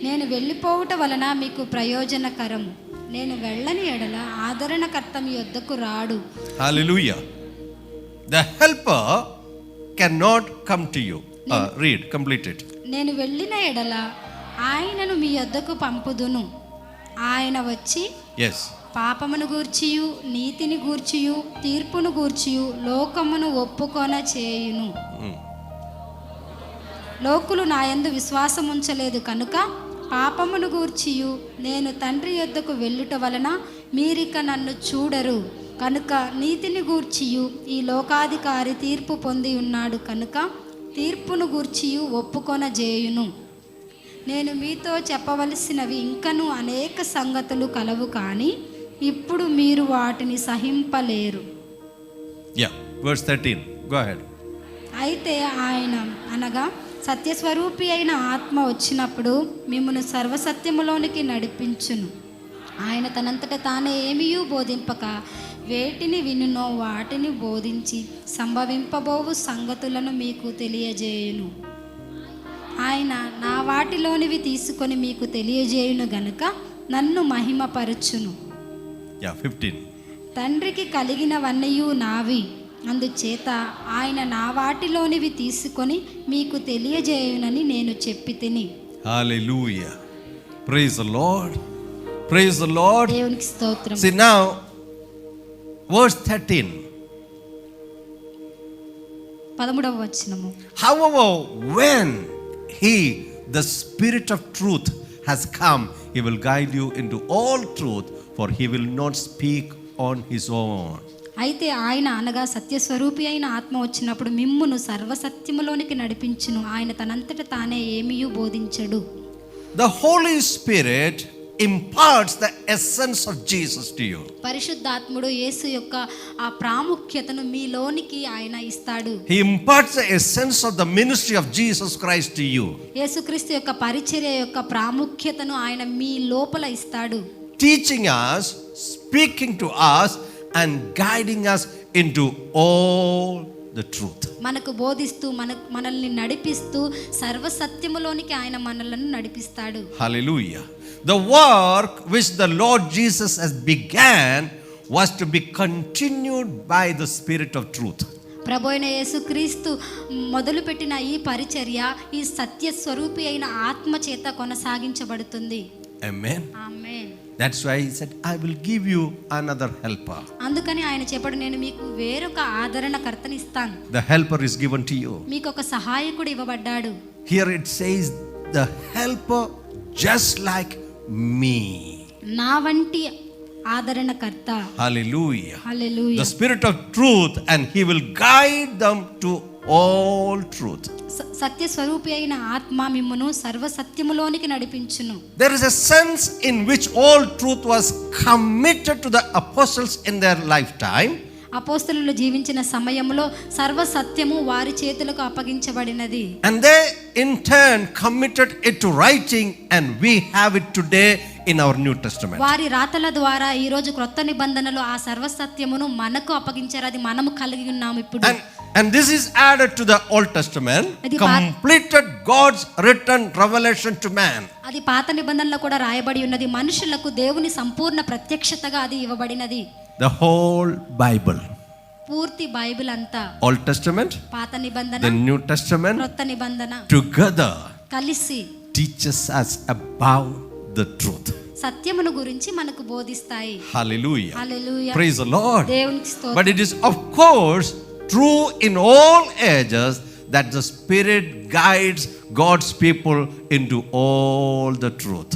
నేను వెళ్ళిపోవుట వలన మీకు ప్రయోజనకరము. నేను వెళ్ళని ఎడల ఆదరణకర్త మీ యొద్దకు రాడు. Hallelujah. The helper cannot come to you. Read, complete it. నేను వెళ్ళిన ఎడల ఆయనను మీ యొద్దకు పంపుదును. ఆయన వచ్చి Yes. పాపమును గూర్చియు నీతిని గూర్చియు తీర్పును గూర్చియు లోకమును ఒప్పుకొన చేయును. లోకులు నా యందు విశ్వాసం ఉంచలేదు కనుక పాపమును గూర్చియు నేను తండ్రి యొద్దకు వెళ్ళుట వలన మీరిక నన్ను చూడరు. కనుక నీతిని గూర్చియు ఈ లోకాధికారి తీర్పు పొంది ఉన్నాడు కనుక తీర్పును గూర్చియు ఒప్పుకొన చేయును. నేను మీతో చెప్పవలసినవి ఇంకను అనేక సంగతులు కలవు, కానీ ఇప్పుడు మీరు వాటిని సహింపలేరు. Yeah, verse 13. Go ahead. అయితే ఆయన అనగా సత్యస్వరూపి అయిన ఆత్మ వచ్చినప్పుడు మిమ్మును సర్వసత్యములోనికి నడిపించును. ఆయన తనంతట తానే ఏమీయూ బోధింపక వేటిని వినునో వాటిని బోధించి సంభవింపబోవు సంగతులను మీకు తెలియజేయును. ఆయన నా వాటిలోనివి తీసుకొని మీకు తెలియజేయును గనుక నన్ను మహిమపరచును. 15. తండ్రికి కలిగినవన్నయూ నావి, అందుచేత ఆయన నా వాటిలోనివి తీసుకొని మీకు తెలియజేయునని నేను చెప్పి తిని. Hallelujah. Praise the Lord. Praise the Lord. దేవునికి స్తోత్రం. See now, verse 13. 13వ వచనము. However, when he, the Spirit of truth, has come, he will guide you into all truth, for he will not speak on his own. అయితే ఆయన అనగా సత్యస్వరూపి అయిన ఆత్మ వచ్చినప్పుడు మిమ్మును సర్వసత్యములోనికి నడిపించును. ఆయన తనంతట తానే ఏమీయూ బోధించడు. The Holy Spirit imparts the essence of Jesus to you. పరిశుద్ధాత్ముడు యేసు యొక్క ఆ ప్రాముఖ్యతను మీలోనికి ఆయన ఇస్తాడు. He imparts the essence of the ministry of Jesus Christ to you. యేసుక్రీస్తు యొక్క పరిచర్య యొక్క ప్రాముఖ్యతను ఆయన మీ లోపల ఇస్తాడు. Teaching us, speaking to us and guiding us into all the truth. మనకు బోధిస్తూ మనల్ని నడిపిస్తూ సర్వసత్యములోనికి ఆయన మనలను నడిపిస్తాడు. Hallelujah. The work which the Lord Jesus has began was to be continued by the Spirit of truth. ప్రభువైన యేసుక్రీస్తు మొదలుపెట్టిన ఈ పరిచర్య ఈ సత్య స్వరూపి అయిన ఆత్మ చేత కొనసాగించబడుతుంది. Amen. Amen. That's why he said, I will give you another helper. అందుకని ఆయన చెప్పాడు, నేను మీకు వేరొక ఆదరణకర్తని ఇస్తాను. The helper is given to you. మీకు ఒక సహాయకుడు ఇవ్వబడ్డాడు. Here it says, the helper just like me. నా వంటి ఆదరణకర్త. Hallelujah. Hallelujah. The Spirit of truth, and he will guide them to all truth. సత్య స్వరూపి అయిన ఆత్మ మిమ్మును సర్వ సత్యములోనికి నడిపించును. There is a sense in which all truth was committed to the apostles in their lifetime. అపోస్తలులు జీవించిన సమయంలో సర్వ సత్యము వారి చేతులకు అప్పగించబడినది. And they in turn committed it to writing, and we have it today in our New Testament. వారి రాతల ద్వారా ఈ రోజు క్రొత్త నిబంధనలో ఆ సర్వ సత్యమును మనకు అప్పగించారు. అది మనము కలిగి ఉన్నాము ఇప్పుడు. And this is added to the Old Testament, completed God's written revelation to man. అది పాత నిబంధనలో కూడా రాయబడి ఉన్నది. మనుషులకు దేవుని సంపూర్ణ ప్రత్యక్షతగా అది ఇవ్వబడినది. The whole Bible. పూర్తి బైబిల్ అంతా. Old Testament, పాత నిబంధన, the New Testament, క్రొత్త నిబంధన together కలిసి teaches us about the truth. సత్యమును గురించి మనకు బోధిస్తాయి. Hallelujah. Hallelujah. Praise the Lord. దేవునికి స్తోత్రం. But it is of course true in all ages that the Spirit guides God's people into all the truth.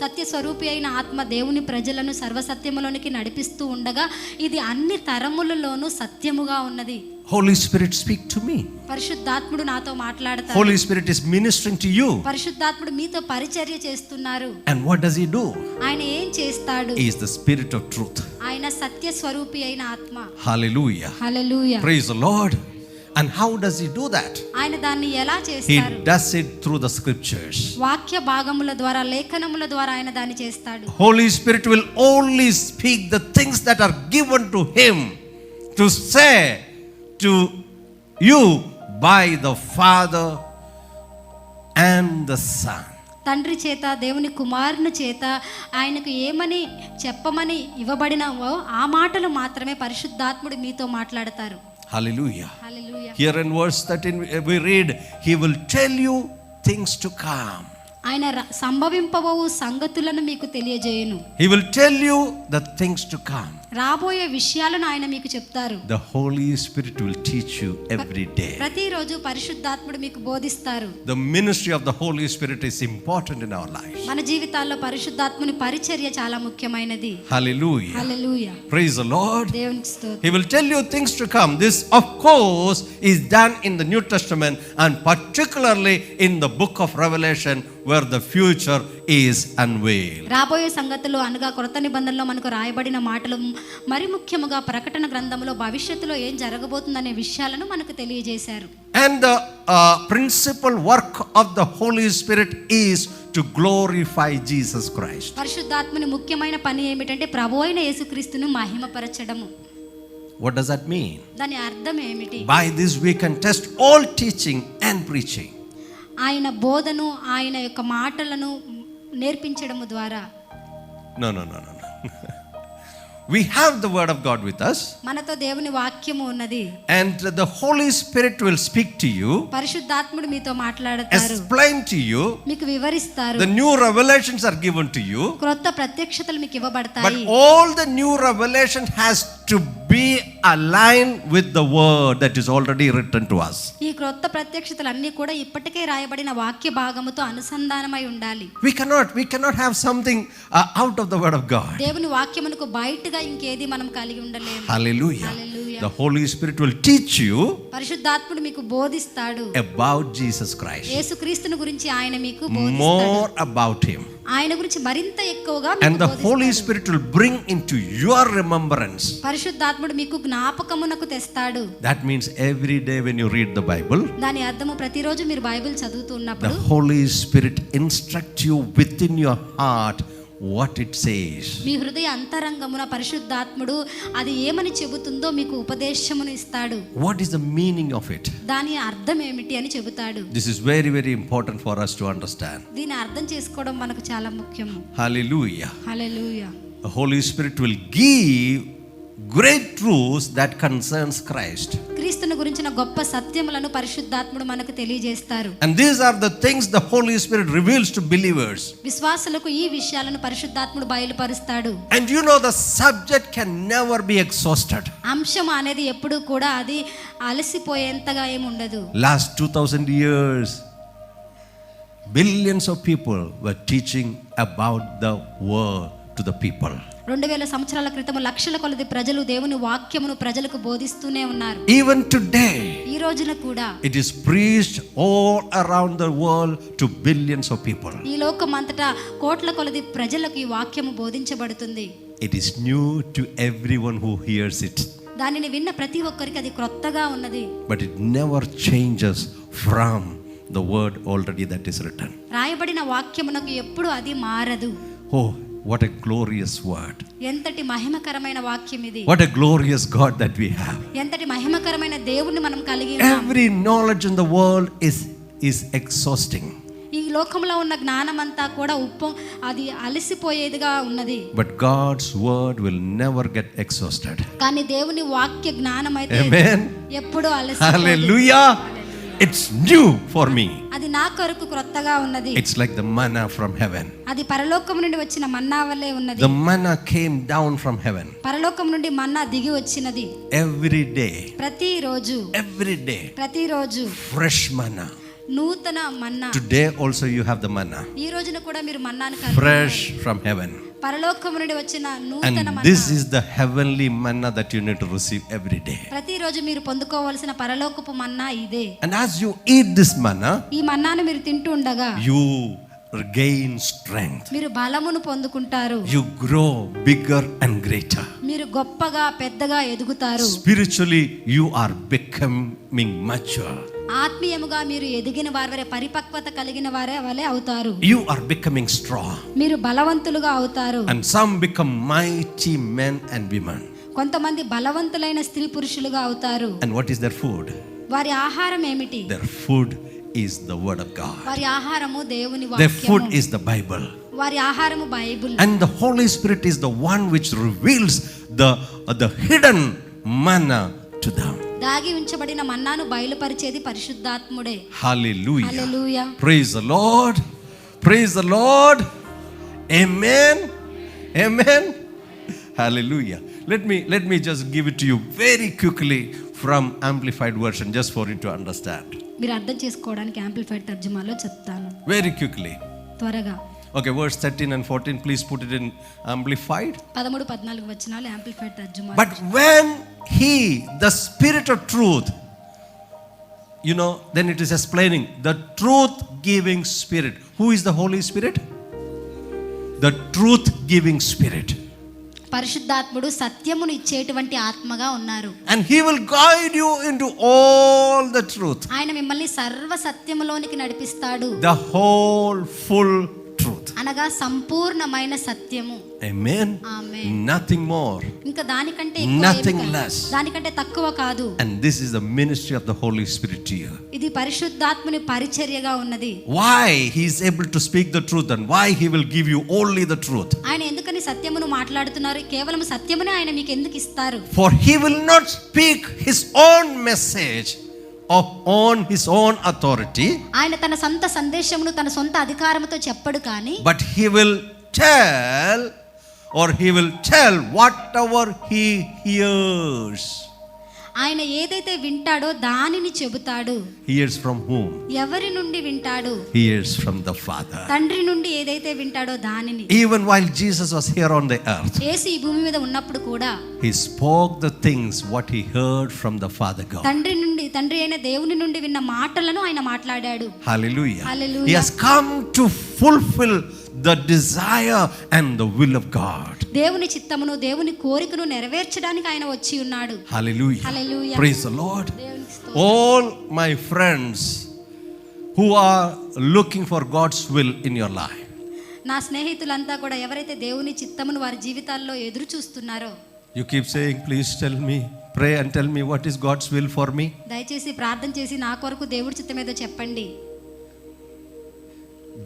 సత్య స్వరూపి అయిన ఆత్మ దేవుని ప్రజలను సర్వసత్యములోనికి నడిపిస్తూ ఉండగా ఇది అన్ని తరములలోనూ సత్యముగా ఉన్నది. Holy Spirit, speak to me. పరిశుద్ధాత్ముడు నాతో మాట్లాడతాడు. Holy Spirit is ministering to you. పరిశుద్ధాత్ముడు మీతో పరిచర్య చేస్తున్నారు. And what does he do? ఆయన ఏం చేస్తాడు? He is the Spirit of truth. ఆయన సత్య స్వరూపి అయిన ఆత్మ. Hallelujah. Hallelujah. Praise the Lord. And how does he do that? ఆయన దాన్ని ఎలా He చేస్తారు? does it through the scriptures. వాక్య భాగముల ద్వారా, లేఖనముల ద్వారా ఆయన దాన్ని చేస్తాడు. Holy Spirit will only speak the things that are given to him to say to you by the Father and the Son. తండ్రి చేత, దేవుని కుమారుని చేత ఆయనకు ఏమని చెప్పమని ఇవ్వబడినవో ఆ మాటలు మాత్రమే పరిశుద్ధాత్ముడు మీతో మాట్లాడతారు. Hallelujah. Hallelujah. Here in verse 13 we read, he will tell you things to come. ఆయన సంభవింపబోవు సంగతులను మీకు తెలియజేయును. He will tell you the things to come. రాబోయే విషయాలను ఆయన మీకు చెప్తారు. The Holy Spirit will teach you every day. ప్రతిరోజు పరిశుద్ధాత్ముడు మీకు బోధిస్తారు. The ministry of the Holy Spirit is important in our lives. మన జీవితాల్లో పరిశుద్ధాత్ముని పరిచర్య చాలా ముఖ్యమైనది. Hallelujah. Hallelujah. Praise the Lord. దేవునికి స్తోత్రం. He will tell you things to come. This of course is done in the New Testament, and particularly in the book of Revelation, where the future is unveiled. రాబోయే సంగతులు అనగా క్రొత్త నిబంధనలో మనకు రాయబడిన మాటలు మరి ముఖ్యముగా ప్రకటన గ్రంథంలో భవిష్యత్తులో ఏం జరగబోతుందనే విషయాలను మనకు తెలియజేశారు. And the principal work of the Holy Spirit is to glorify Jesus Christ. పరిశుద్ధాత్మని ముఖ్యమైన పని ఏమిటంటే ప్రభు అయిన యేసుక్రీస్తును మహిమపరచడము. What does that mean? దాని అర్థం ఏమిటి? By this we can test all teaching and preaching. ఆయన బోధను, ఆయన యొక్క మాటలను నేర్పించడము ద్వారా. No. We have the word of God with us. మనతో దేవుని వాక్యము ఉన్నది. And the Holy Spirit will speak to you, పరిశుద్ధాత్ముడు మీతో మాట్లాడతారు, explain to you. మీకు వివరిస్తారు. The new revelations are given to you. క్రొత్త ప్రత్యక్షతలు మీకు But ఇవ్వబడతాయి. all the new revelation has to be aligned with the word that is already written to us. ఈ క్రొత్త ప్రత్యక్షతలు అన్నీ కూడా ఇప్పటికే రాయబడిన వాక్య భాగముతో అనుసంధానమై ఉండాలి. We cannot have something out of the word of God. దేవుని వాక్యమునకు బయటగా ఇంకేది మనం కలిగి ఉండలేము. Hallelujah. Hallelujah. The Holy Spirit will teach you పరిశుద్ధాత్ముడు మీకు బోధిస్తాడు. about Jesus Christ. యేసుక్రీస్తుని గురించి ఆయన మీకు బోధిస్తాడు. More about him. ఆయన గురించి మరింత ఎక్కువగా And మీకు the Holy బోధిస్తాడు. Spirit will bring into your remembrance. పరిశుద్ధాత్ముడు మీకు జ్ఞాపకమునకు తెస్తాడు. That means every day when you read the Bible, దాని అర్థము ప్రతిరోజు మీరు బైబిల్ చదువుతున్నప్పుడు the Holy Spirit instruct you within your heart what it says. మీ హృదయ అంతరంగమున పరిశుద్ధాత్ముడు అది ఏమని చెబుతుందో మీకు ఉపదేశమును ఇస్తాడు. What is the meaning of it? దాని అర్థం ఏమిటి అని చెబుతాడు. This is very, very important for us to understand. దీన్ని అర్థం చేసుకోవడం మనకు చాలా ముఖ్యము. Hallelujah. Hallelujah. The Holy Spirit will give great truths that concerns Christ. క్రీస్తును గురించిన గొప్ప సత్యములను పరిశుద్ధాత్ముడు మనకు తెలియజేస్తారు. And these are the things the Holy Spirit reveals to believers. విశ్వాసులకు ఈ విషయాలను పరిశుద్ధాత్ముడు బయలుపరుస్తాడు. And you know the subject can never be exhausted. అంశం అనేది ఎప్పుడు కూడా అది అలసిపోయేంతగా ఏముండదు. Last 2000 years, billions of people were teaching about the word to the people. 2000 సంవత్సరాల క్రితం లక్షల కొలది ప్రజలు దేవుని వాక్యమును ప్రజలకు బోధిస్తూనే ఉన్నారు. Even today, ఈ రోజున కూడా it is preached all around the world to billions of people. ఈ లోకమంతటా కోట్ల కొలది ప్రజలకు ఈ వాక్యము బోధించబడుతుంది. It is new to everyone who hears it, దానిని విన్న ప్రతి ఒక్కరికి అది క్రొత్తగా ఉన్నది. but it never changes from the word already that is written. రాయబడిన వాక్యమునకు ఎప్పుడు అది మారదు. Oh, what a glorious word. ఎంతటి మహిమకరమైన వాక్యం ఇది. What a glorious God that we have. ఎంతటి మహిమకరమైన దేవుణ్ణి మనం కలిగి ఉన్నాం. Every knowledge in the world is exhausting. ఈ లోకంలో ఉన్న జ్ఞానం అంతా కూడా అది అలసిపోయేదిగా ఉన్నది. But God's word will never get exhausted. కానీ దేవుని వాక్య జ్ఞానం అయితే Amen. ఎప్పుడు అలసిపోదు. Hallelujah. It's new for me. అది నా కొరకు క్రొత్తగా ఉన్నది. It's like the manna from heaven. అది పరలోకం నుండి వచ్చిన మన్నా వలె ఉన్నది. The manna came down from heaven. పరలోకం నుండి మన్నా దిగి వచ్చినది. Every day. ప్రతిరోజు. Every day. ప్రతిరోజు. Fresh manna. నూతన మన్నా. Today also you have the manna. ఈ రోజున కూడా మీరు మన్నాను కలిగి Fresh from heaven. పరలోకం నుండి వచ్చిన నూతన And Manna. this is the heavenly manna that you need to receive every day. ప్రతిరోజు మీరు పొందుకోవాల్సిన పరలోకపు మన్నా ఇదే. And as you eat this manna, ఈ మన్నాను మీరు తింటూ ఉండగా you gain strength. మీరు బలమును పొందుకుంటారు. You grow bigger and greater. మీరు గొప్పగా పెద్దగా ఎదుగుతారు. Spiritually you are becoming mature. ఆత్మీయముగా మీరు ఎదిగిన వారే పరిపక్వత కలిగిన వారే వలె అవుతారు. You are becoming strong. మీరు బలవంతులుగా అవుతారు. And some become mighty men and women. కొంతమంది బలవంతులైన స్త్రీ పురుషులుగా అవుతారు. And what is their food? వారి ఆహారం ఏమిటి? Their food is the word of God. వారి ఆహారము దేవుని Their food వాక్యము. is the Bible. వారి ఆహారము Bible. And the Holy Spirit is the one which reveals the hidden manna to them. దాగి ఉంచబడిన మన్నాను బయలుపరిచేది పరిశుద్ధాత్ముడే. Hallelujah. Hallelujah. Praise the Lord. Praise the Lord. Amen. Amen. Hallelujah. Let me just give it to you very quickly from amplified version, just for you to understand. మీరు అర్థం చేసుకోవడానికి amplified తర్జుమాలో చెప్తాను Very quickly. త్వరగా. Okay, verse 13 and 14, please put it in amplified. 13-14 వచనాలు amplified తర్జుమా. But when he, the Spirit of truth, you know, then it is explaining the truth giving Spirit. Who is the Holy Spirit? The truth giving Spirit. పరిశుద్ధాత్ముడు సత్యమును ఇచ్చేటువంటి ఆత్మగా ఉన్నారు. And he will guide you into all the truth. ఆయన మిమ్మల్ని సర్వ సత్యములోనికి నడిపిస్తాడు. The whole full truth. అనగా సంపూర్ణమైన సత్యము. Amen. Amen. Nothing more. ఇంకా దానికంటే ఎక్కువ Nothing ఏమీ కాదు. less. దానికంటే తక్కువ కాదు. And this is the ministry of the Holy Spirit to you. ఇది పరిశుద్ధాత్ముని పరిచర్యగా ఉన్నది. Why he is able to speak the truth and why he will give you only the truth. ఆయన ఎందుకని సత్యమును మాట్లాడుతున్నారు? కేవలం సత్యమునే ఆయన మీకు ఎందుకు ఇస్తారు? For he will not speak his own message on his own authority, ఆయన తన సొంత సందేశమును తన సొంత అధికారముతో చెప్పడు కానీ, but he will tell whatever he hears. ఆయన ఏదైతే వింటాడో దానిని చెబుతాడు. Hears from whom? ఎవరి నుండి వింటాడు? Hears from the Father. తండ్రి నుండి ఏదైతే వింటాడో దానిని. Even while Jesus was here on the earth, యేసు ఈ భూమి మీద ఉన్నప్పుడు కూడా he spoke the things what he heard from the Father God. తండ్రి అయిన దేవుని నుండి విన్న మాటలను ఆయన మాట్లాడాడు. Hallelujah. Hallelujah. He has come to fulfill the desire and the will of God. దేవుని చిత్తమును దేవుని కోరికను నెరవేర్చడానికి ఆయన వచ్చి ఉన్నాడు. Hallelujah. Hallelujah. Praise the Lord. దేవునికి స్తోత్రం. All my friends who are looking for God's will in your life, నా స్నేహితులంతా కూడా ఎవరైతే దేవుని చిత్తమును వారి జీవితాల్లో ఎదురు చూస్తున్నారో, you keep saying, please tell me, pray and tell me what is God's will for me. దయచేసి ప్రార్థన చేసి నా కొరకు దేవుడి చిత్తం ఏదో చెప్పండి.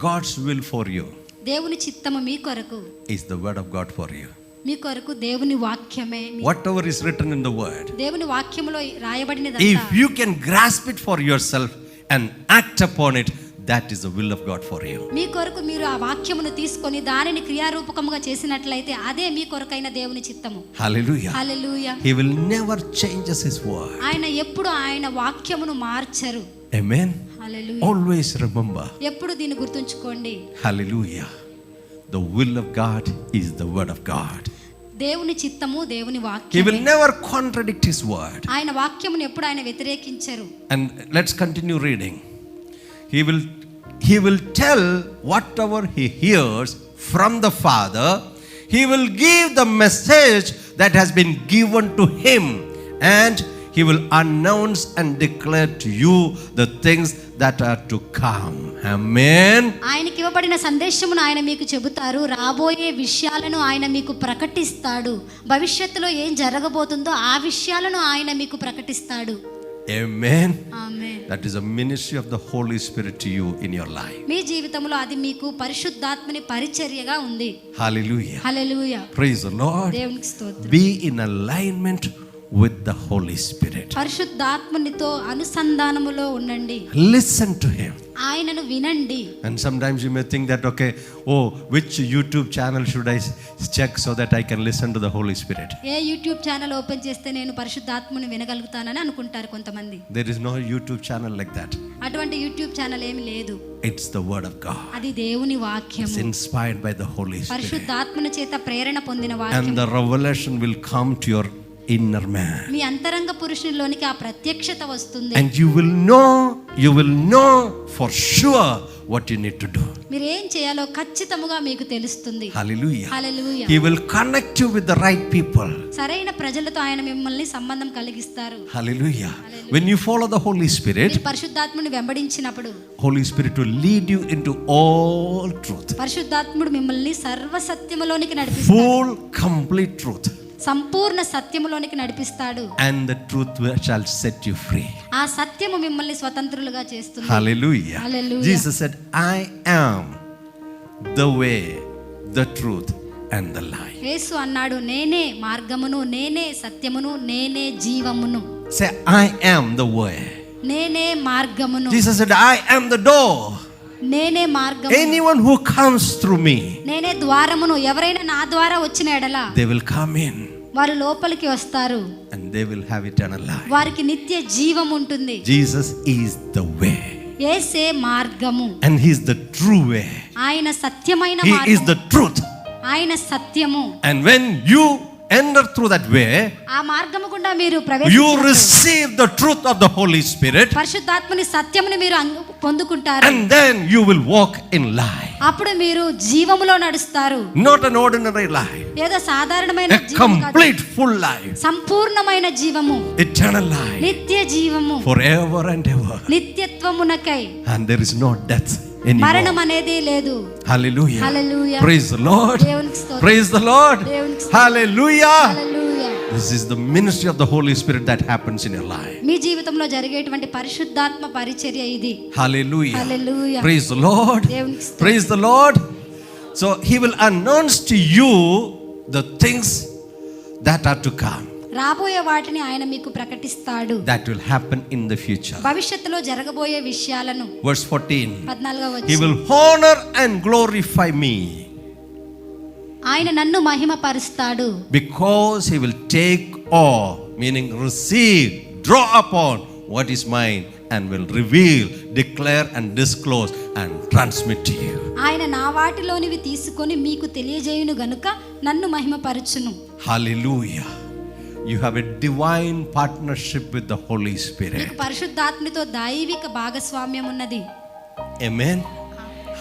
God's will for you దేవుని చిత్తము మీ కొరకు is the word of God for you. మీ కొరకు దేవుని వాక్యమే, whatever is written in the word, దేవుని వాక్యములో రాయబడినదంతా if you can grasp it for yourself and act upon it, that is the will of God for you. మీ కొరకు మీరు ఆ వాక్యమును తీసుకొని దానిని క్రియారూపకముగా చేసినట్లయితే అదే మీ కొరకైన దేవుని చిత్తము. Hallelujah. Hallelujah. He will never change his word. ఆయన ఎప్పుడు ఆయన వాక్యమును మార్చరు. Amen. హల్లెలూయా. Always remember. ఎప్పుడు దీన్ని గుర్తుంచుకోండి. Hallelujah. The will of God is the word of God. దేవుని చిత్తము దేవుని He వాక్యమే. will never contradict his word. ఆయన వాక్యమును ఎప్పుడు ఆయన వ్యతిరేకించరు. And let's continue reading. He will tell whatever he hears from the Father. He will give the message that has been given to him, and he will announce and declare to you the things that are to come. Amen. ఆయనకి ఇవ్వబడిన సందేశమును ఆయన మీకు చెబుతారు, రాబోయే విషయాలను ఆయన మీకు ప్రకటిస్తాడు, భవిష్యత్తులో ఏం జరగబోతుందో ఆ విషయాలను ఆయన మీకు ప్రకటిస్తాడు. Amen. Amen. That is a ministry of the Holy Spirit to you in your life. మీ జీవితంలో అది మీకు పరిశుద్ధాత్మని పరిచర్యగా ఉంది. Hallelujah. Hallelujah. Praise the Lord. దేవునికి స్తోత్రం. Be in alignment with the Holy Spirit. పరిశుద్ధాత్మనితో అనుసంధానములో ఉండండి. Listen to him. ఆయనను వినండి. And sometimes you may think that, okay, which YouTube channel should I check so that I can listen to the Holy Spirit? A YouTube channel open చేస్తే నేను పరిశుద్ధాత్మని వినగలుగుతానని అనుకుంటారు కొంతమంది. There is no YouTube channel like that. అటువంటి YouTube channel ఏమి లేదు. It's the word of God. అది దేవుని It's వాక్యము. inspired by the Holy Spirit. పరిశుద్ధాత్మను చేత ప్రేరణ పొందిన And వాక్యం. the revelation will come to your inner man. మీ అంతరంగ పురుషునిలోనికి ఆ ప్రత్యక్షత వస్తుంది. And you will know for sure what you need to do. మీరు ఏం చేయాలో ఖచ్చితముగా మీకు తెలుస్తుంది. Hallelujah. Hallelujah. He will connect you with the right people. సరైన ప్రజలతో ఆయన మిమ్మల్ని సంబంధం కలిగిస్తారు. Hallelujah. When you follow the Holy Spirit, మీరు పరిశుద్ధాత్ముని వెంబడించినప్పుడు Holy Spirit will lead you into all truth. పరిశుద్ధాత్ముడు మిమ్మల్ని సర్వ సత్యములోనికి నడిపిస్తాడు. Full, complete truth. సంపూర్ణ సత్యములోనికి నడిపిస్తాడు. And the truth shall set you free. ఆ సత్యము మిమ్మల్ని స్వతంత్రులుగా చేస్తుంది. Hallelujah. Hallelujah. Jesus said, I am the way, the truth and the life. యేసు అన్నాడు, నేనే మార్గమును, నేనే సత్యమును, నేనే జీవమును. Say, I am the way. నేనే మార్గమును. Jesus said, I am the door. నేనే మార్గము. Anyone who comes through me, నేనే ద్వారమును. ఎవరైనా నా ద్వారా వచ్చిన ఎడల they will come in వారు లోపలికి వస్తారు, and they will have eternal life. వారికి నిత్య జీవం ఉంటుంది. Jesus is the way, యేసే మార్గము. and he is the true way. ఆయన సత్యమైన He is మార్గము. the truth. ఆయన సత్యము. And when you enter through that way, ఆ మార్గము గుండా మీరు you ప్రవేశించినప్పుడు receive the truth of the Holy Spirit, పరిశుద్ధాత్మని సత్యముని మీరు పొందుకుంటారు. and then you will walk in life. అప్పుడు మీరు జీవములో నడుస్తారు. Not an ordinary life, ఏదో సాధారణమైన a జీవము కాదు. complete full life, సంపూర్ణమైన జీవము, eternal life, నిత్య జీవము, forever and ever. నిత్యత్వమునకై. And there is no death anymore. మరణం అనేది లేదు. Hallelujah. Hallelujah. Praise the Lord. దేవునికి స్తోత్రం. Praise the Lord. దేవునికి స్తోత్రం. Hallelujah. Hallelujah. This is the ministry of the Holy Spirit that happens in your life. మీ జీవితంలో జరిగేటువంటి పరిశుద్ధాత్మ పరిచర్య ఇది. Hallelujah. Hallelujah. Praise the Lord. దేవునికి స్తోత్రం. Praise the Lord. So he will announce to you the things that are to come, రాబోయే వాటిని ఆయన మీకు ప్రకటిస్తాడు. that will happen in the future. భవిష్యత్తులో జరగబోయే విషయాలను. Verse 14. 14వ He వచనం. will honor and glorify me, ఆయన నన్ను మహిమపరుస్తాడు. because he will take all, meaning receive, draw upon what is mine, and will reveal, declare and disclose and transmit to you. ఆయన నా వాటిలోనివి తీసుకొని మీకు తెలియజేయును గనుక నన్ను మహిమపరచును. Hallelujah. You have a divine partnership with the Holy Spirit. మీకు పరిశుద్ధాత్మతో దైవిక భాగస్వామ్యం ఉన్నది. Amen.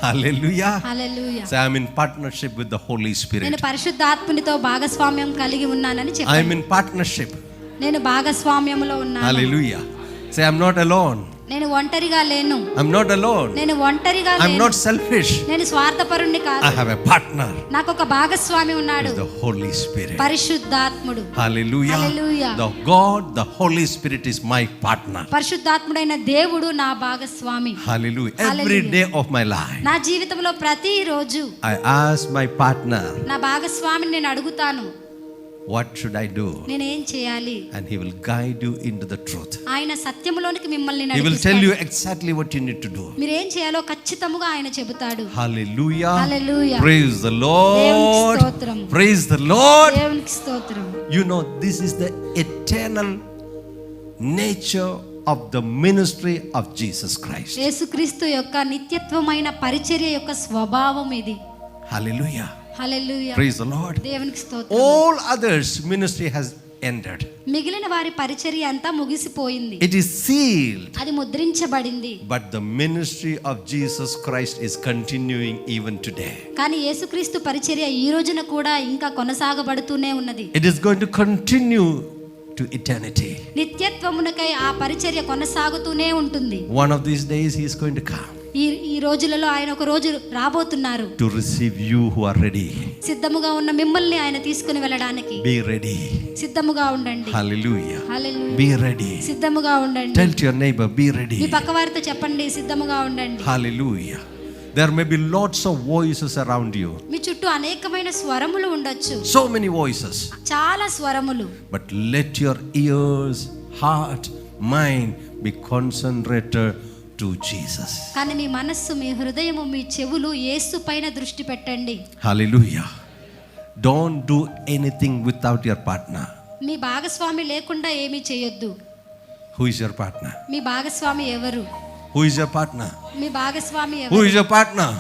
Hallelujah. Hallelujah. So I'm in partnership with the Holy Spirit. నేను పరిశుద్ధాత్మనితో భాగస్వామ్యం కలిగి ఉన్నానని I'm చెప్పాను. in partnership. నేను భాగస్వామ్యములో ఉన్నాను. Hallelujah. Say, I'm not alone. నేను ఒంటరిగా లేను. I'm not alone. నేను ఒంటరిగా I'm లేను. not selfish. నేను స్వార్థపరుణ్ణి కాదు. I have a partner. నాకు ఒక భాగస్వామి ఉన్నాడు. It's the Holy Spirit. పరిశుద్ధాత్ముడు. Hallelujah. Hallelujah. The God, the Holy Spirit is my partner. పరిశుద్ధాత్ముడైన దేవుడు నా భాగస్వామి. Hallelujah. Hallelujah. Every day of my life, నా జీవితంలో ప్రతిరోజు I ask my partner, నా భాగస్వామిని నేను అడుగుతాను, what should I do? నేనేం చేయాలి? And he will guide you into the truth. ఆయన సత్యములోనికి మిమ్మల్ని He will tell నడిపిస్తాడు. you exactly what you need to do. మీరేం చేయాలో ఖచ్చితంగా ఆయన చెబుతాడు. Hallelujah. Hallelujah. Praise the దేవునికి Lord. స్తోత్రం. Praise the Lord. దేవునికి స్తోత్రం. You know, this is the eternal nature of the ministry of Jesus Christ. యేసుక్రీస్తు యొక్క నిత్యత్వమైన పరిచర్య యొక్క స్వభావం ఇది. Hallelujah. Hallelujah. Praise the Lord. దేవునికి స్తోత్రం. All others ministry has ended. మిగిలిన వారి పరిచర్య అంతా ముగిసిపోయింది. It is sealed. అది ముద్రించబడింది. But the ministry of Jesus Christ is continuing even today. కానీ యేసుక్రీస్తు పరిచర్య ఈ రోజున కూడా ఇంకా కొనసాగబడుతూనే ఉన్నది. It is going to continue to eternity. నిత్యత్వమునకై ఆ పరిచర్య కొనసాగుతూనే ఉంటుంది. One of these days he is going to come ఈ రోజులలో ఆయన ఒక రోజు రాబోతున్నారు. to receive you who are ready. సిద్ధముగా ఉన్న మిమ్మల్ని ఆయన తీసుకుని వెళ్ళడానికి. Be ready. సిద్ధముగా ఉండండి. Hallelujah. హల్లెలూయా. Be ready. సిద్ధముగా ఉండండి. Tell to your neighbor, be me ready. పక్కవారితో చెప్పండి, సిద్ధముగా ఉండండి. Hallelujah. There may be lots of voices around you. మీ చుట్టూ అనేకమైన స్వరములు ఉండొచ్చు. So many voices. చాలా స్వరములు. But let your ears, heart, mind be concentrated to Jesus. కానీ మీ మనస్సు, మీ హృదయము, మీ చెవులు యేసు పైన దృష్టి పెట్టండి. Hallelujah. Don't do anything without your partner. మీ భాగస్వామి లేకుండా ఏమీ చేయొద్దు. Who is your partner? మీ భాగస్వామి ఎవరు? Who is your partner? మీ భాగస్వామి Who ఎవరు? is your partner?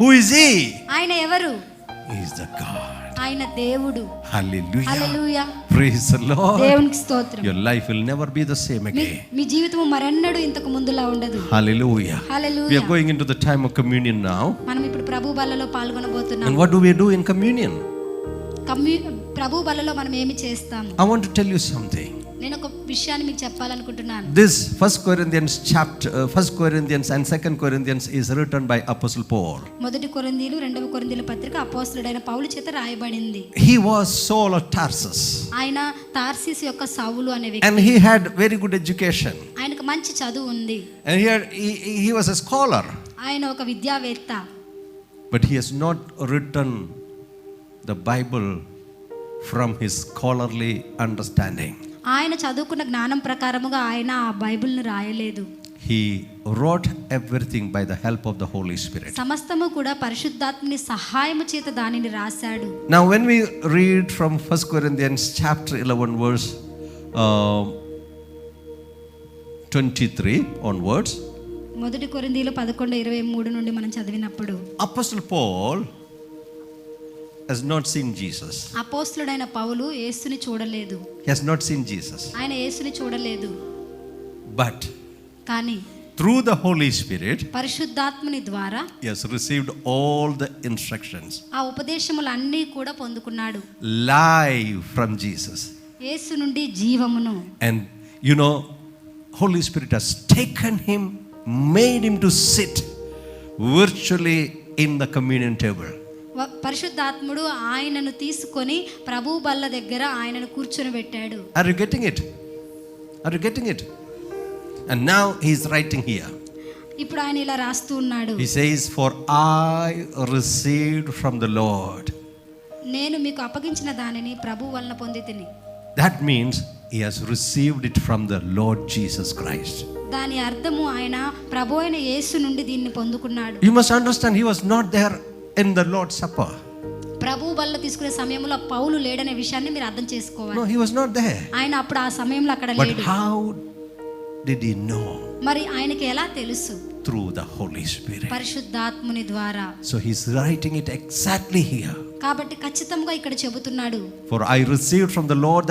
Who is he? ఆయన ఎవరు? He is the God. ఆయన దేవుడు. Hallelujah. Hallelujah. Praise the Lord. దేవునికి స్తోత్రం. Your life will never be the same again. మీ జీవితం మరెన్నడూ ఇంతకు ముందులా ఉండదు. Hallelujah. We hallelujah. are going into the time of communion now. మనం ఇప్పుడు ప్రభు బల్లలో పాల్గొనబోతున్నాం. And what do we do in communion? ప్రభు బల్లలో మనం ఏమి చేస్తాము? I want to tell you something. నేను ఒక విషయాన్ని మీకు చెప్పాలనుకుంటున్నాను. This 1 Corinthians and 2 Corinthians is written by Apostle Paul. మొదటి కొరింథీలు, రెండవ కొరింథీల పత్రిక అపోస్తలుడైన పౌలు చేత రాయబడింది. He was Saul of Tarsus. ఆయన తార్సీసు యొక్క సౌలు అనే వ్యక్తి. And he had very good education. ఆయనకు మంచి చదువు ఉంది. And he was a scholar. ఆయన ఒక విద్యావేత్త. But he has not written the Bible from his scholarly understanding. ఆయన చదువుకున్న జ్ఞానం ప్రకారముగా ఆయన ఆ బైబిల్ను రాయలేదు. He wrote everything by the help of the Holy Spirit. సమస్తము కూడా పరిశుద్ధాత్మని సహాయము చేత దానిని రాశాడు. Now when we read from 1 Corinthians chapter 11 verse 23 onwards, మొదటి కొరింథీలు 11:23 నుండి మనం చదివినప్పుడు Apostle Paul has not seen Jesus. అపోస్తలుడైన పౌలు యేసుని చూడలేదు. He has not seen Jesus. ఆయన యేసుని చూడలేదు. But కానీ through the Holy Spirit, పరిశుద్ధాత్మని ద్వారా he has received all the instructions ఆ ఉపదేశములన్నీ కూడా పొందుకున్నాడు. live from Jesus. యేసు నుండి జీవమును. And you know, Holy Spirit has taken him, made him to sit virtually in the communion table. పరిశుద్ధాత్ముడు ఆయనను తీసుకొని ప్రభు బల్ల దగ్గర ఆయనను కూర్చొని పెట్టాడు. Are you getting it? Are you getting it? And now he is writing here. ఇప్పుడు ఆయన ఇలా రాస్తూ ఉన్నాడు. He says, for I received from the Lord. నేను మీకు అప్పగించిన దానిని ప్రభు వలన పొందితిని. That means he has received it from the Lord Jesus Christ. దాని అర్థము ఆయన ప్రభు అయిన యేసు నుండి దీన్ని పొందుకున్నాడు. You must understand, he was not there in the Lord's Supper. ప్రభు బల్ల తీసుకునే సమయంలో పౌలు లేడనే విషయాన్ని మీరు అర్థం చేసుకోవాలి. No, he was not there. ఆయన అప్పుడు ఆ సమయంలో అక్కడ But లేడు. how did he know? మరి ఆయనకి ఎలా తెలుసు? Through the Holy Spirit. పరిశుద్ధాత్ముని ద్వారా. So he's writing it exactly here. కాబట్టి ఖచ్చితంగా ఇక్కడ చెబుతున్నాడు. For I received from the Lord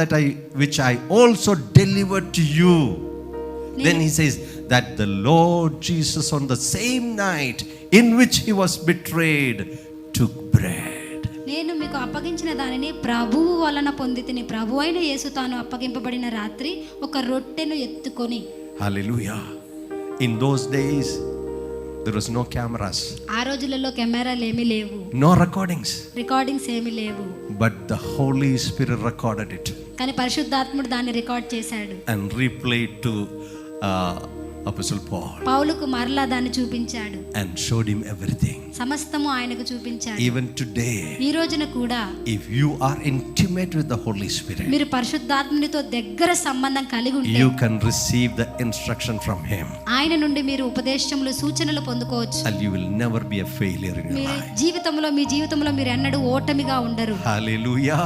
which I also delivered to you. Then he says that the Lord Jesus on the same night in which he was betrayed took bread. నేను మీకు అప్పగించిన దానిని ప్రభువు వలన పొందితిని. ప్రభు అయిన యేసు తాను అప్పగింపబడిన రాత్రి ఒక రొట్టెను ఎత్తుకొని. Hallelujah. In those days, there was no cameras, ఆ రోజులలో కెమెరాలు ఏమీ లేవు, no recordings, రికార్డింగ్స్ ఏమీ లేవు. but the Holy Spirit recorded it కానీ పరిశుద్ధాత్ముడు దాన్ని రికార్డ్ చేశాడు. and replayed to Apostle Paul పౌలుకు మరలా దాన్ని చూపించాడు, and showed him everything. సమస్తము ఆయనకు చూపించాడు. Even today, ఈ రోజున కూడా if you are intimate with the Holy Spirit, మీరు పరిశుద్ధాత్మునితో దగ్గర సంబంధం కలిగి ఉంటే you can receive the instruction from him ఆయన నుండి మీరు ఉపదేశములు, సూచనలు పొందుకోవచ్చు. and you will never be a failure in your me life. మీ జీవితంలో మీరు ఎన్నడూ ఓటమిగా ఉండరు. Hallelujah.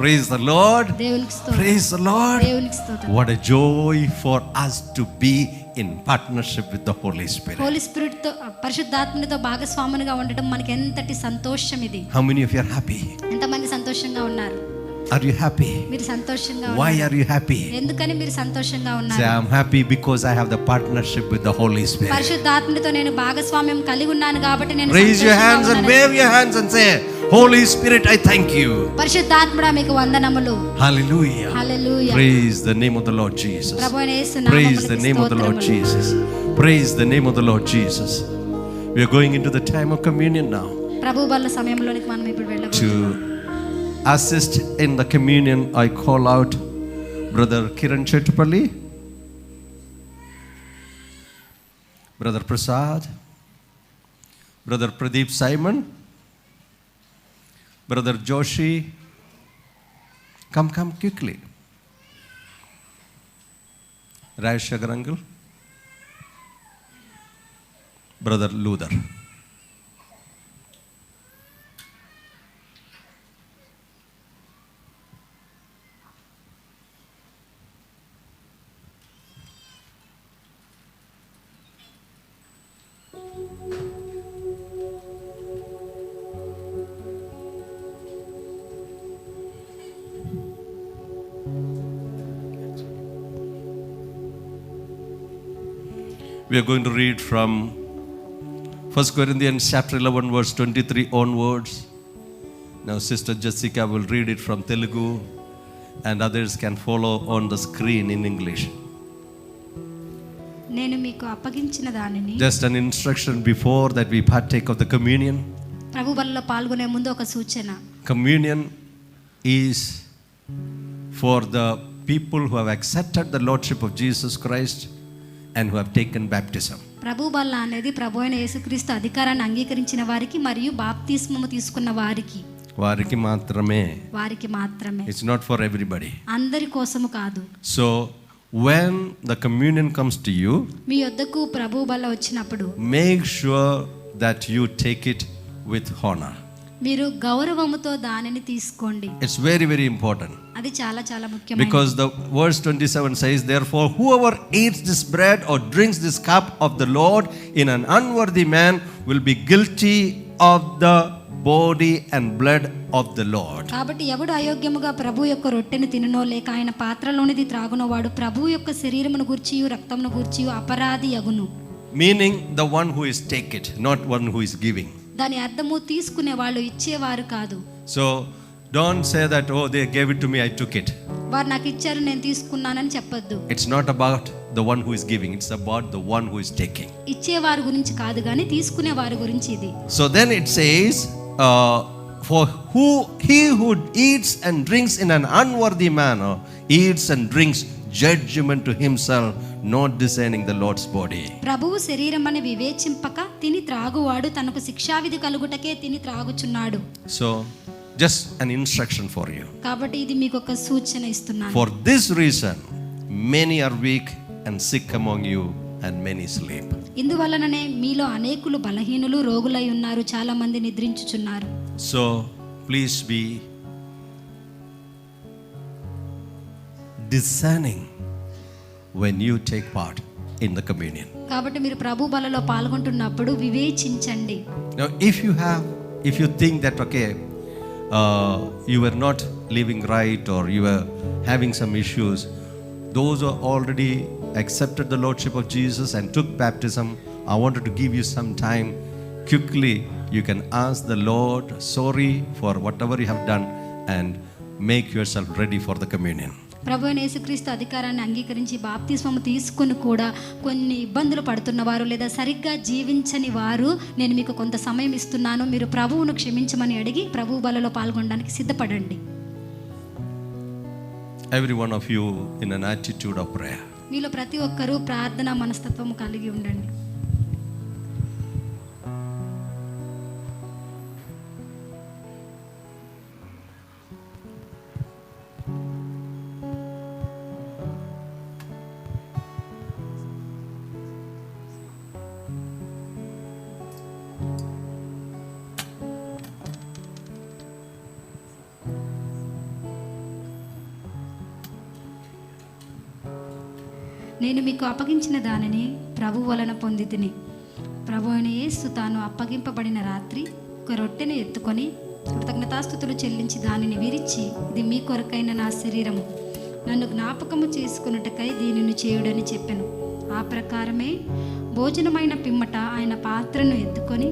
Praise the Lord. దేవునికి స్తోత్రం. Praise the Lord. దేవునికి స్తోత్రం. What a joy for us to be in partnership with the Holy Spirit. Holy spirit తో, పరిశుద్ధాత్మనితో భాగస్వామునిగా ఉండడం మనకి ఎంతటి సంతోషం ఇది. How many of you are happy? ఎంతమంది సంతోషంగా ఉన్నారు? Are you happy? మీరు సంతోషంగా Why ఉన్నారు? are you happy? ఎందుకని మీరు సంతోషంగా Say, ఉన్నారు? I'm happy because I have the partnership with the Holy Spirit. పరిశుద్ధాత్మనితో నేను భాగస్వామ్యం కలిగి ఉన్నాను కాబట్టి నేను Raise your సంతోషంగా hands and ఉన్నాను. wave your hands and say, Holy Spirit, I thank you. పరిశుద్ధాత్ముడా మీకు వందనములు. Hallelujah. Hallelujah. Praise the name of the Lord Jesus. ప్రభువైన యేసు Praise the నామమునకు name of the Lord స్తోత్రములు. Jesus. Praise the name of the Lord Jesus. We are going into the time of communion now. ప్రభు బల్ల సమయంలోనికి మనం ఇప్పుడు వెళ్ళబోతున్నాం. To assist in the communion, I call out Brother Kiran Chettupalli, Brother Prasad, Brother Pradeep Simon, Brother Joshi. Come quickly. Rajshagar uncle, Brother Luther. We are going to read from 1 Corinthians chapter 11 verse 23 onwards. Now Sister Jessica will read it from Telugu and others can follow on the screen in English. నేను మీకు అప్పగించిన దానిని, Just an instruction before that we partake of the communion. ప్రభు బలలో పాల్గొనే ముందు ఒక సూచన. Communion is for the people who have accepted the Lordship of Jesus Christ and who have taken baptism. ప్రభు బల్ల అనేది ప్రభు అయిన యేసుక్రీస్తు అధికారాన్ని అంగీకరించిన వారికి మరియు బాప్తిస్మము తీసుకున్న వారికి మాత్రమే. It's not for everybody. అందరి కోసము కాదు. So when the communion comes to you, మీ యొద్దకు ప్రభు బల్ల వచ్చినప్పుడు make sure that you take it with honor. మీరు గౌరవముతో దానిని తీసుకోండి. It's very, very important. అది చాలా చాలా ముఖ్యమైనది. Because the verse 27 says, therefore whoever eats this bread or drinks this cup of the Lord in an unworthy man will be guilty of the body and blood of the Lord. కాబట్టి ఎవడు అయోగ్యముగా ప్రభు యొక్క రొట్టెను తినునో లేక ఆయన పాత్రలోనిది త్రాగునో వాడు ప్రభు యొక్క శరీరమును గూర్చియు రక్తమును గూర్చియు అపరాధి యగును. Meaning the one who is take it, not one who is giving. దాని అర్థము తీసుకునే వాళ్ళు ఇచ్చేవారు కాదు. So don't say that, oh, they gave it to me, I took it. వారు నాకు ఇచ్చారు నేను తీసుకున్నానని చెప్పొద్దు. It's not about the one who is giving, it's about the one who is taking. ఇచ్చేవారి గురించి కాదు కానీ తీసుకునే వారి గురించి ఇది. So then it says, for he who eats and drinks in an unworthy manner eats and drinks judgment to himself, not discerning the Lord's body. ప్రభువు శరీరమని వివేచింపక తిని త్రాగువాడు తనకు శిక్షావిధి కలుగుటకే తిని త్రాగుచున్నాడు. So just an instruction for you. కాబట్టి ఇది మీకు ఒక సూచన ఇస్తున్నాను. For this reason many are weak and sick among you and many sleep. ఇందువలననే మీలో అనేకులు బలహీనులు రోగులై ఉన్నారు, చాలా మంది నిద్రించుచున్నారు. So please be discerning when you take part in the communion. కాబట్టి మీరు ప్రభు బలలో పాల్గొంటున్నప్పుడు వివేచించండి. Now if you think that okay, you were not living right or you were having some issues, those who already accepted the Lordship of Jesus and took baptism, I wanted to give you some time. Quickly you can ask the Lord sorry for whatever you have done and make yourself ready for the communion. ప్రభు అయిన యేసుక్రీస్తు అధికారాన్ని అంగీకరించి బాప్తిస్మము తీసుకుని కూడా కొన్ని ఇబ్బందులు పడుతున్నవారు లేదా సరిగ్గా జీవించని వారు, నేను మీకు కొంత సమయం ఇస్తున్నాను, మీరు ప్రభువును క్షమించమని అడిగి ప్రభు బలలో పాల్గొనడానికి సిద్ధపడండి. Every one of you in an attitude of prayer. మీలో ప్రతి ఒక్కరూ ప్రార్థనా మనస్తత్వం కలిగి ఉండండి. నేను మీకు అప్పగించిన దానిని ప్రభు వలన పొందితిని. ప్రభు అయిన యేసు తాను అప్పగింపబడిన రాత్రి ఒక రొట్టెను ఎత్తుకొని కృతజ్ఞతాస్తుతులు చెల్లించి దానిని విరిచి, ఇది మీ కొరకైన నా శరీరము, నన్ను జ్ఞాపకము చేసుకున్నట్టుకై దీనిని చేయుడని చెప్పెను. ఆ ప్రకారమే భోజనమైన పిమ్మట ఆయన పాత్రను ఎత్తుకొని,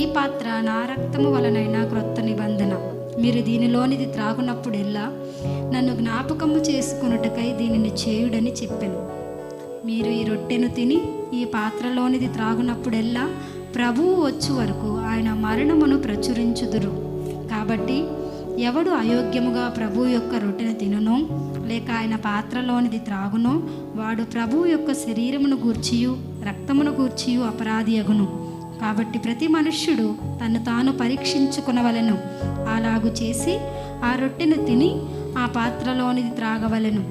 ఈ పాత్ర నా రక్తము వలనైన క్రొత్త నిబంధన, మీరు దీనిలోనిది త్రాగునప్పుడెల్లా నన్ను జ్ఞాపకము చేసుకున్నట్టుకై దీనిని చేయుడని చెప్పెను. మీరు ఈ రొట్టెను తిని ఈ పాత్రలోనిది త్రాగునప్పుడెల్లా ప్రభువు వచ్చు వరకు ఆయన మరణమును ప్రచురించుదురు. కాబట్టి ఎవడు అయోగ్యముగా ప్రభువు యొక్క రొట్టెను తినునో లేక ఆయన పాత్రలోనిది త్రాగునో వాడు ప్రభువు యొక్క శరీరమును గూర్చియు రక్తమును గూర్చియు అపరాధి అగును. కాబట్టి ప్రతి మనుష్యుడు తను తాను పరీక్షించుకొనవలెను. అలాగు చేసి ఆ రొట్టెను తిని ఆ పాత్రలోనిది త్రాగవలెను.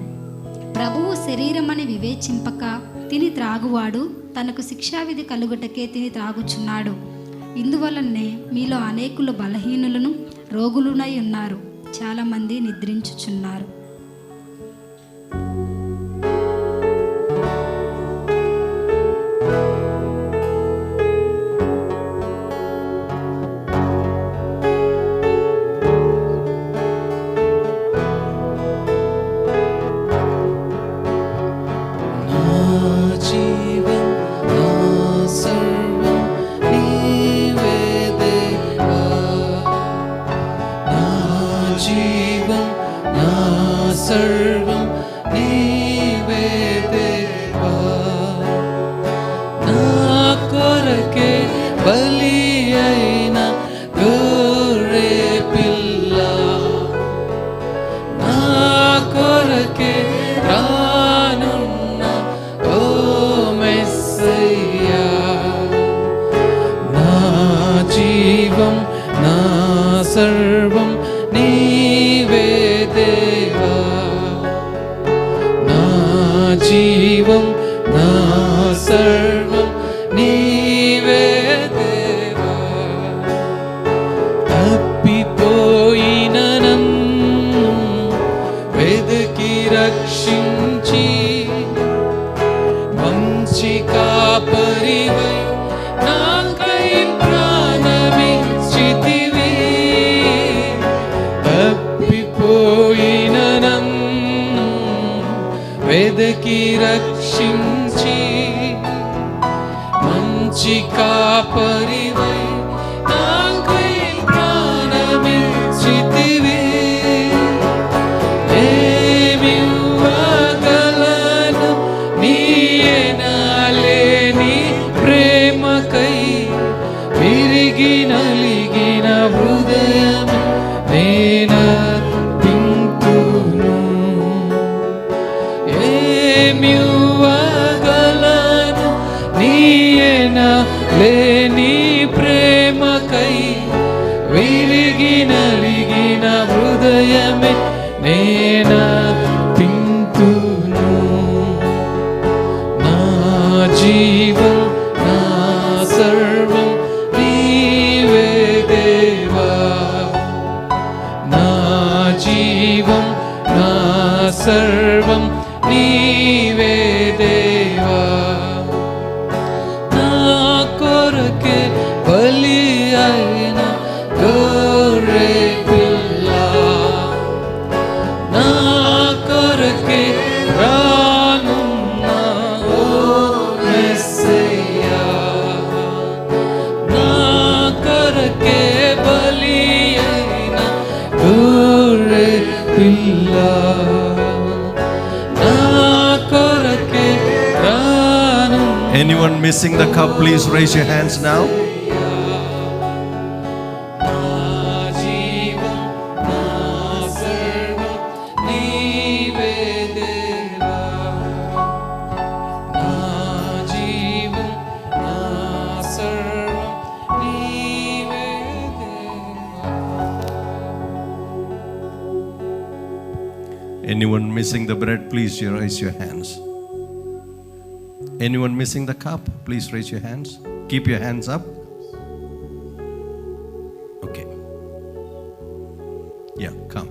ప్రభువు శరీరమని వివేచింపక తిని త్రాగువాడు తనకు శిక్షావిధి కలుగుటకే తిని త్రాగుచున్నాడు. ఇందువలనే మీలో అనేకులు బలహీనులను రోగులునై ఉన్నారు, చాలామంది నిద్రించుచున్నారు. సర్వం నీవే దేవా, నా కొరకే బలి అయిన గొర్రె పిల్ల, నా కొరకే రానున్న ఓ మెస్సయ్యా, నా జీవం నా సర్వం నీవే దేవా, నా జీవం నా సర్వం నీవే దేవా. తప్పిపోయిన నన్ను వెదకి రక్షించి మంచి కాపరివై నాకై ప్రాణమిచ్చితివి. తప్పిపోయిన నన్ను వెదకి రక్షించి మంచి కాపరివై నాకై ప్రాణమిచ్చితివి. ఏమివ్వగలను నీయెనలేని ప్రేమకై విరిగి నలిగిన హృదయం నేనర్పింతును. ఏమివ్వగలను నీయెనలేని ప్రేమకై విరిగి నలిగిన హృదయమే నేనర్పింతును. నా జీవం నా సర్వం నీవే దేవా, నా జీవం నా సర్వం నీవే Anyone missing the cup, please raise your hands now. Anyone missing the bread, please raise your hands. Anyone missing the cup, please raise your hands. Keep your hands up. Okay. Yeah, come.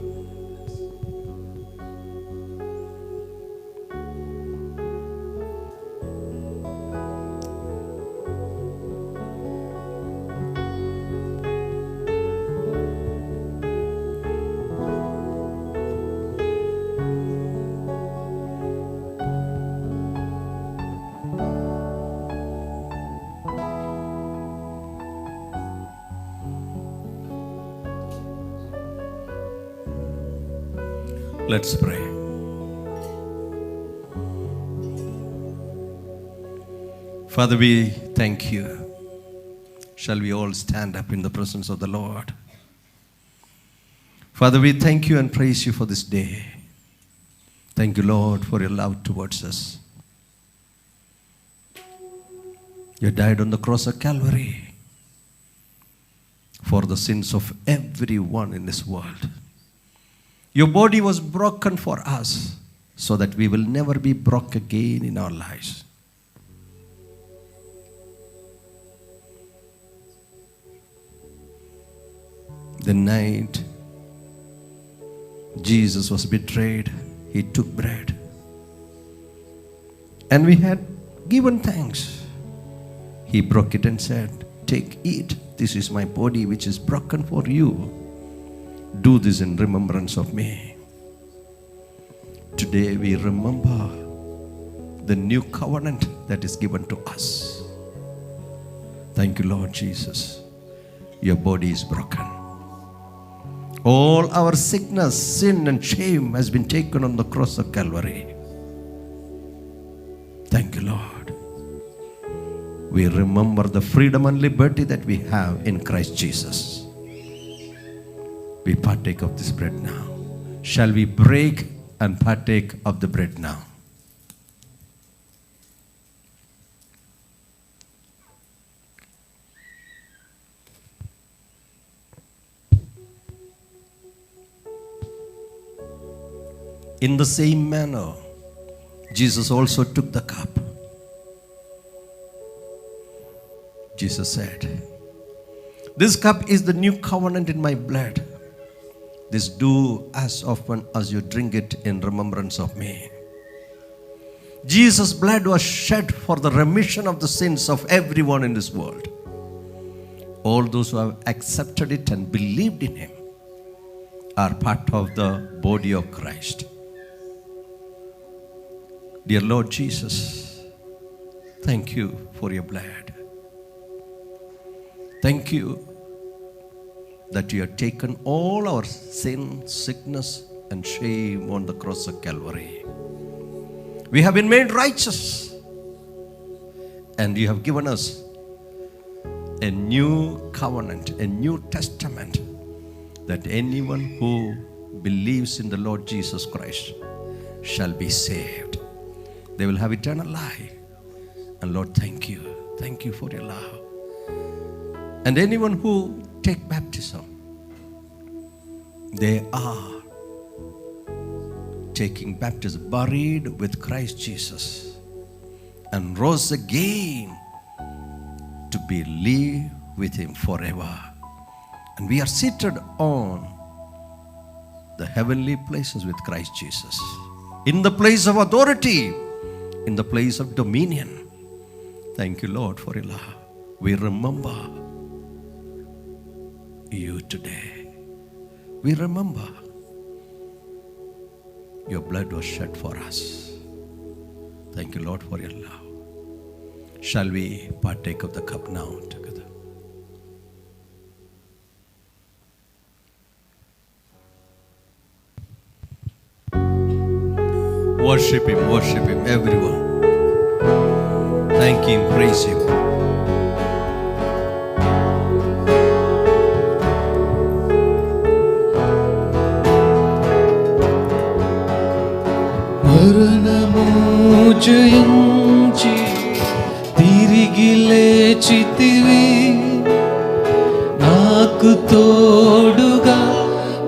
Let's pray. Father, we thank you. Shall we all stand up in the presence of the Lord? Father, we thank you and praise you for this day. Thank you, Lord, for your love towards us. You died on the cross of Calvary for the sins of everyone in this world. Your body was broken for us so that we will never be broke again in our lives. The night Jesus was betrayed, he took bread. And we had given thanks. He broke it and said, "Take, eat. This is my body which is broken for you. Do this in remembrance of me." Today we remember the new covenant that is given to us. Thank you, Lord Jesus. Your body is broken. All our sickness, sin and shame has been taken on the cross of Calvary. Thank you, Lord. We remember the freedom and liberty that we have in Christ Jesus. We partake of this bread now. Shall we break and partake of the bread now? In the same manner, Jesus also took the cup. Jesus said, "This cup is the new covenant in my blood. This do as often as you drink it in remembrance of me." Jesus' blood was shed for the remission of the sins of everyone in this world. All those who have accepted it and believed in him are part of the body of Christ. Dear Lord Jesus, thank you for your blood. Thank you that you have taken all our sin, sickness, and shame on the cross of Calvary. We have been made righteous, and you have given us a new covenant, a new testament, that anyone who believes in the Lord Jesus Christ shall be saved. They will have eternal life. And Lord, thank you. Thank you for your love. And anyone who take baptism, they are taking baptism, buried with Christ Jesus, and rose again to be live with him forever. And we are seated on the heavenly places with Christ Jesus, in the place of authority, in the place of dominion. Thank you, Lord, for your love. We remember you today. We remember your blood was shed for us. Thank you, Lord, for your love. Shall we partake of the cup now together? Worship him, everyone. Thank Thank Him, praise Him. మరణము జయించి తిరిగి లేచితివి, నాకు తోడుగా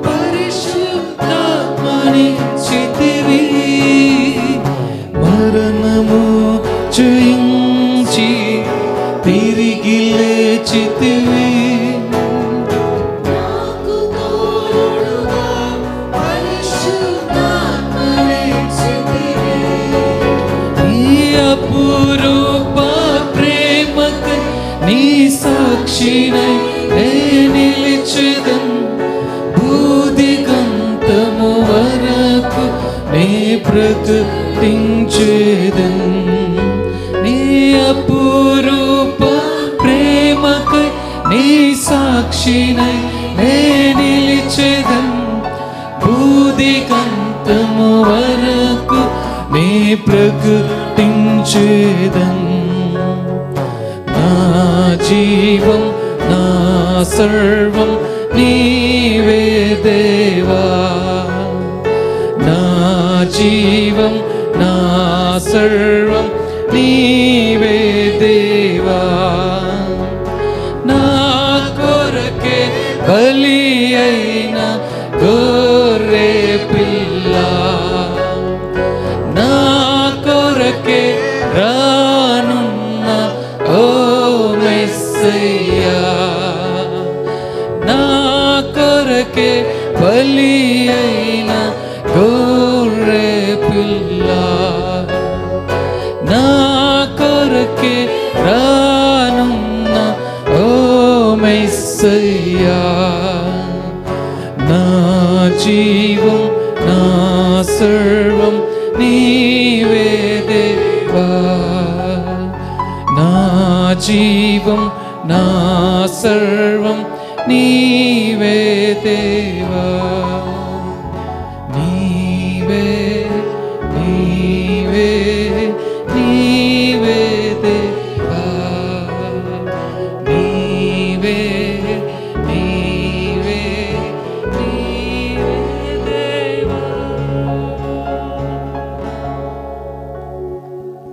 పరిశుద్ధాత్మనిచ్చితివి. మరణము జయించి తిరిగి లేచితివి, నాకు తోడుగా పరిశుద్ధాత్మనిచ్చితివి. ఈ అపురూప ప్రేమకై నీ సాక్షినై నే నిలిచెదన్, భూదిగంతము వరకు నే ప్రకటించెదన్. నీ అపురూప ప్రేమకై నీ సాక్షినై నే నిలిచెదన్, భూదిగంతము వరకు నే ప్రకటించెదన్. నా జీవం నా సర్వం నీవే దేవా, నా జీవం నా సర్వం నీవే దేవా. నా కొరకే బలి అయిన గొర్రె పిల్ల, నా కొరకే రానున్న ఓ మెస్సయ్యా, నా కొరకే బలి అయిన గొర్రె పిల్ల, నా కొరకే రానున్న ఓ మెస్సయ్యా. నా జీవం నా సర్వం నీవే దేవా, నా జీవం నా సర్వం నీవే దేవా.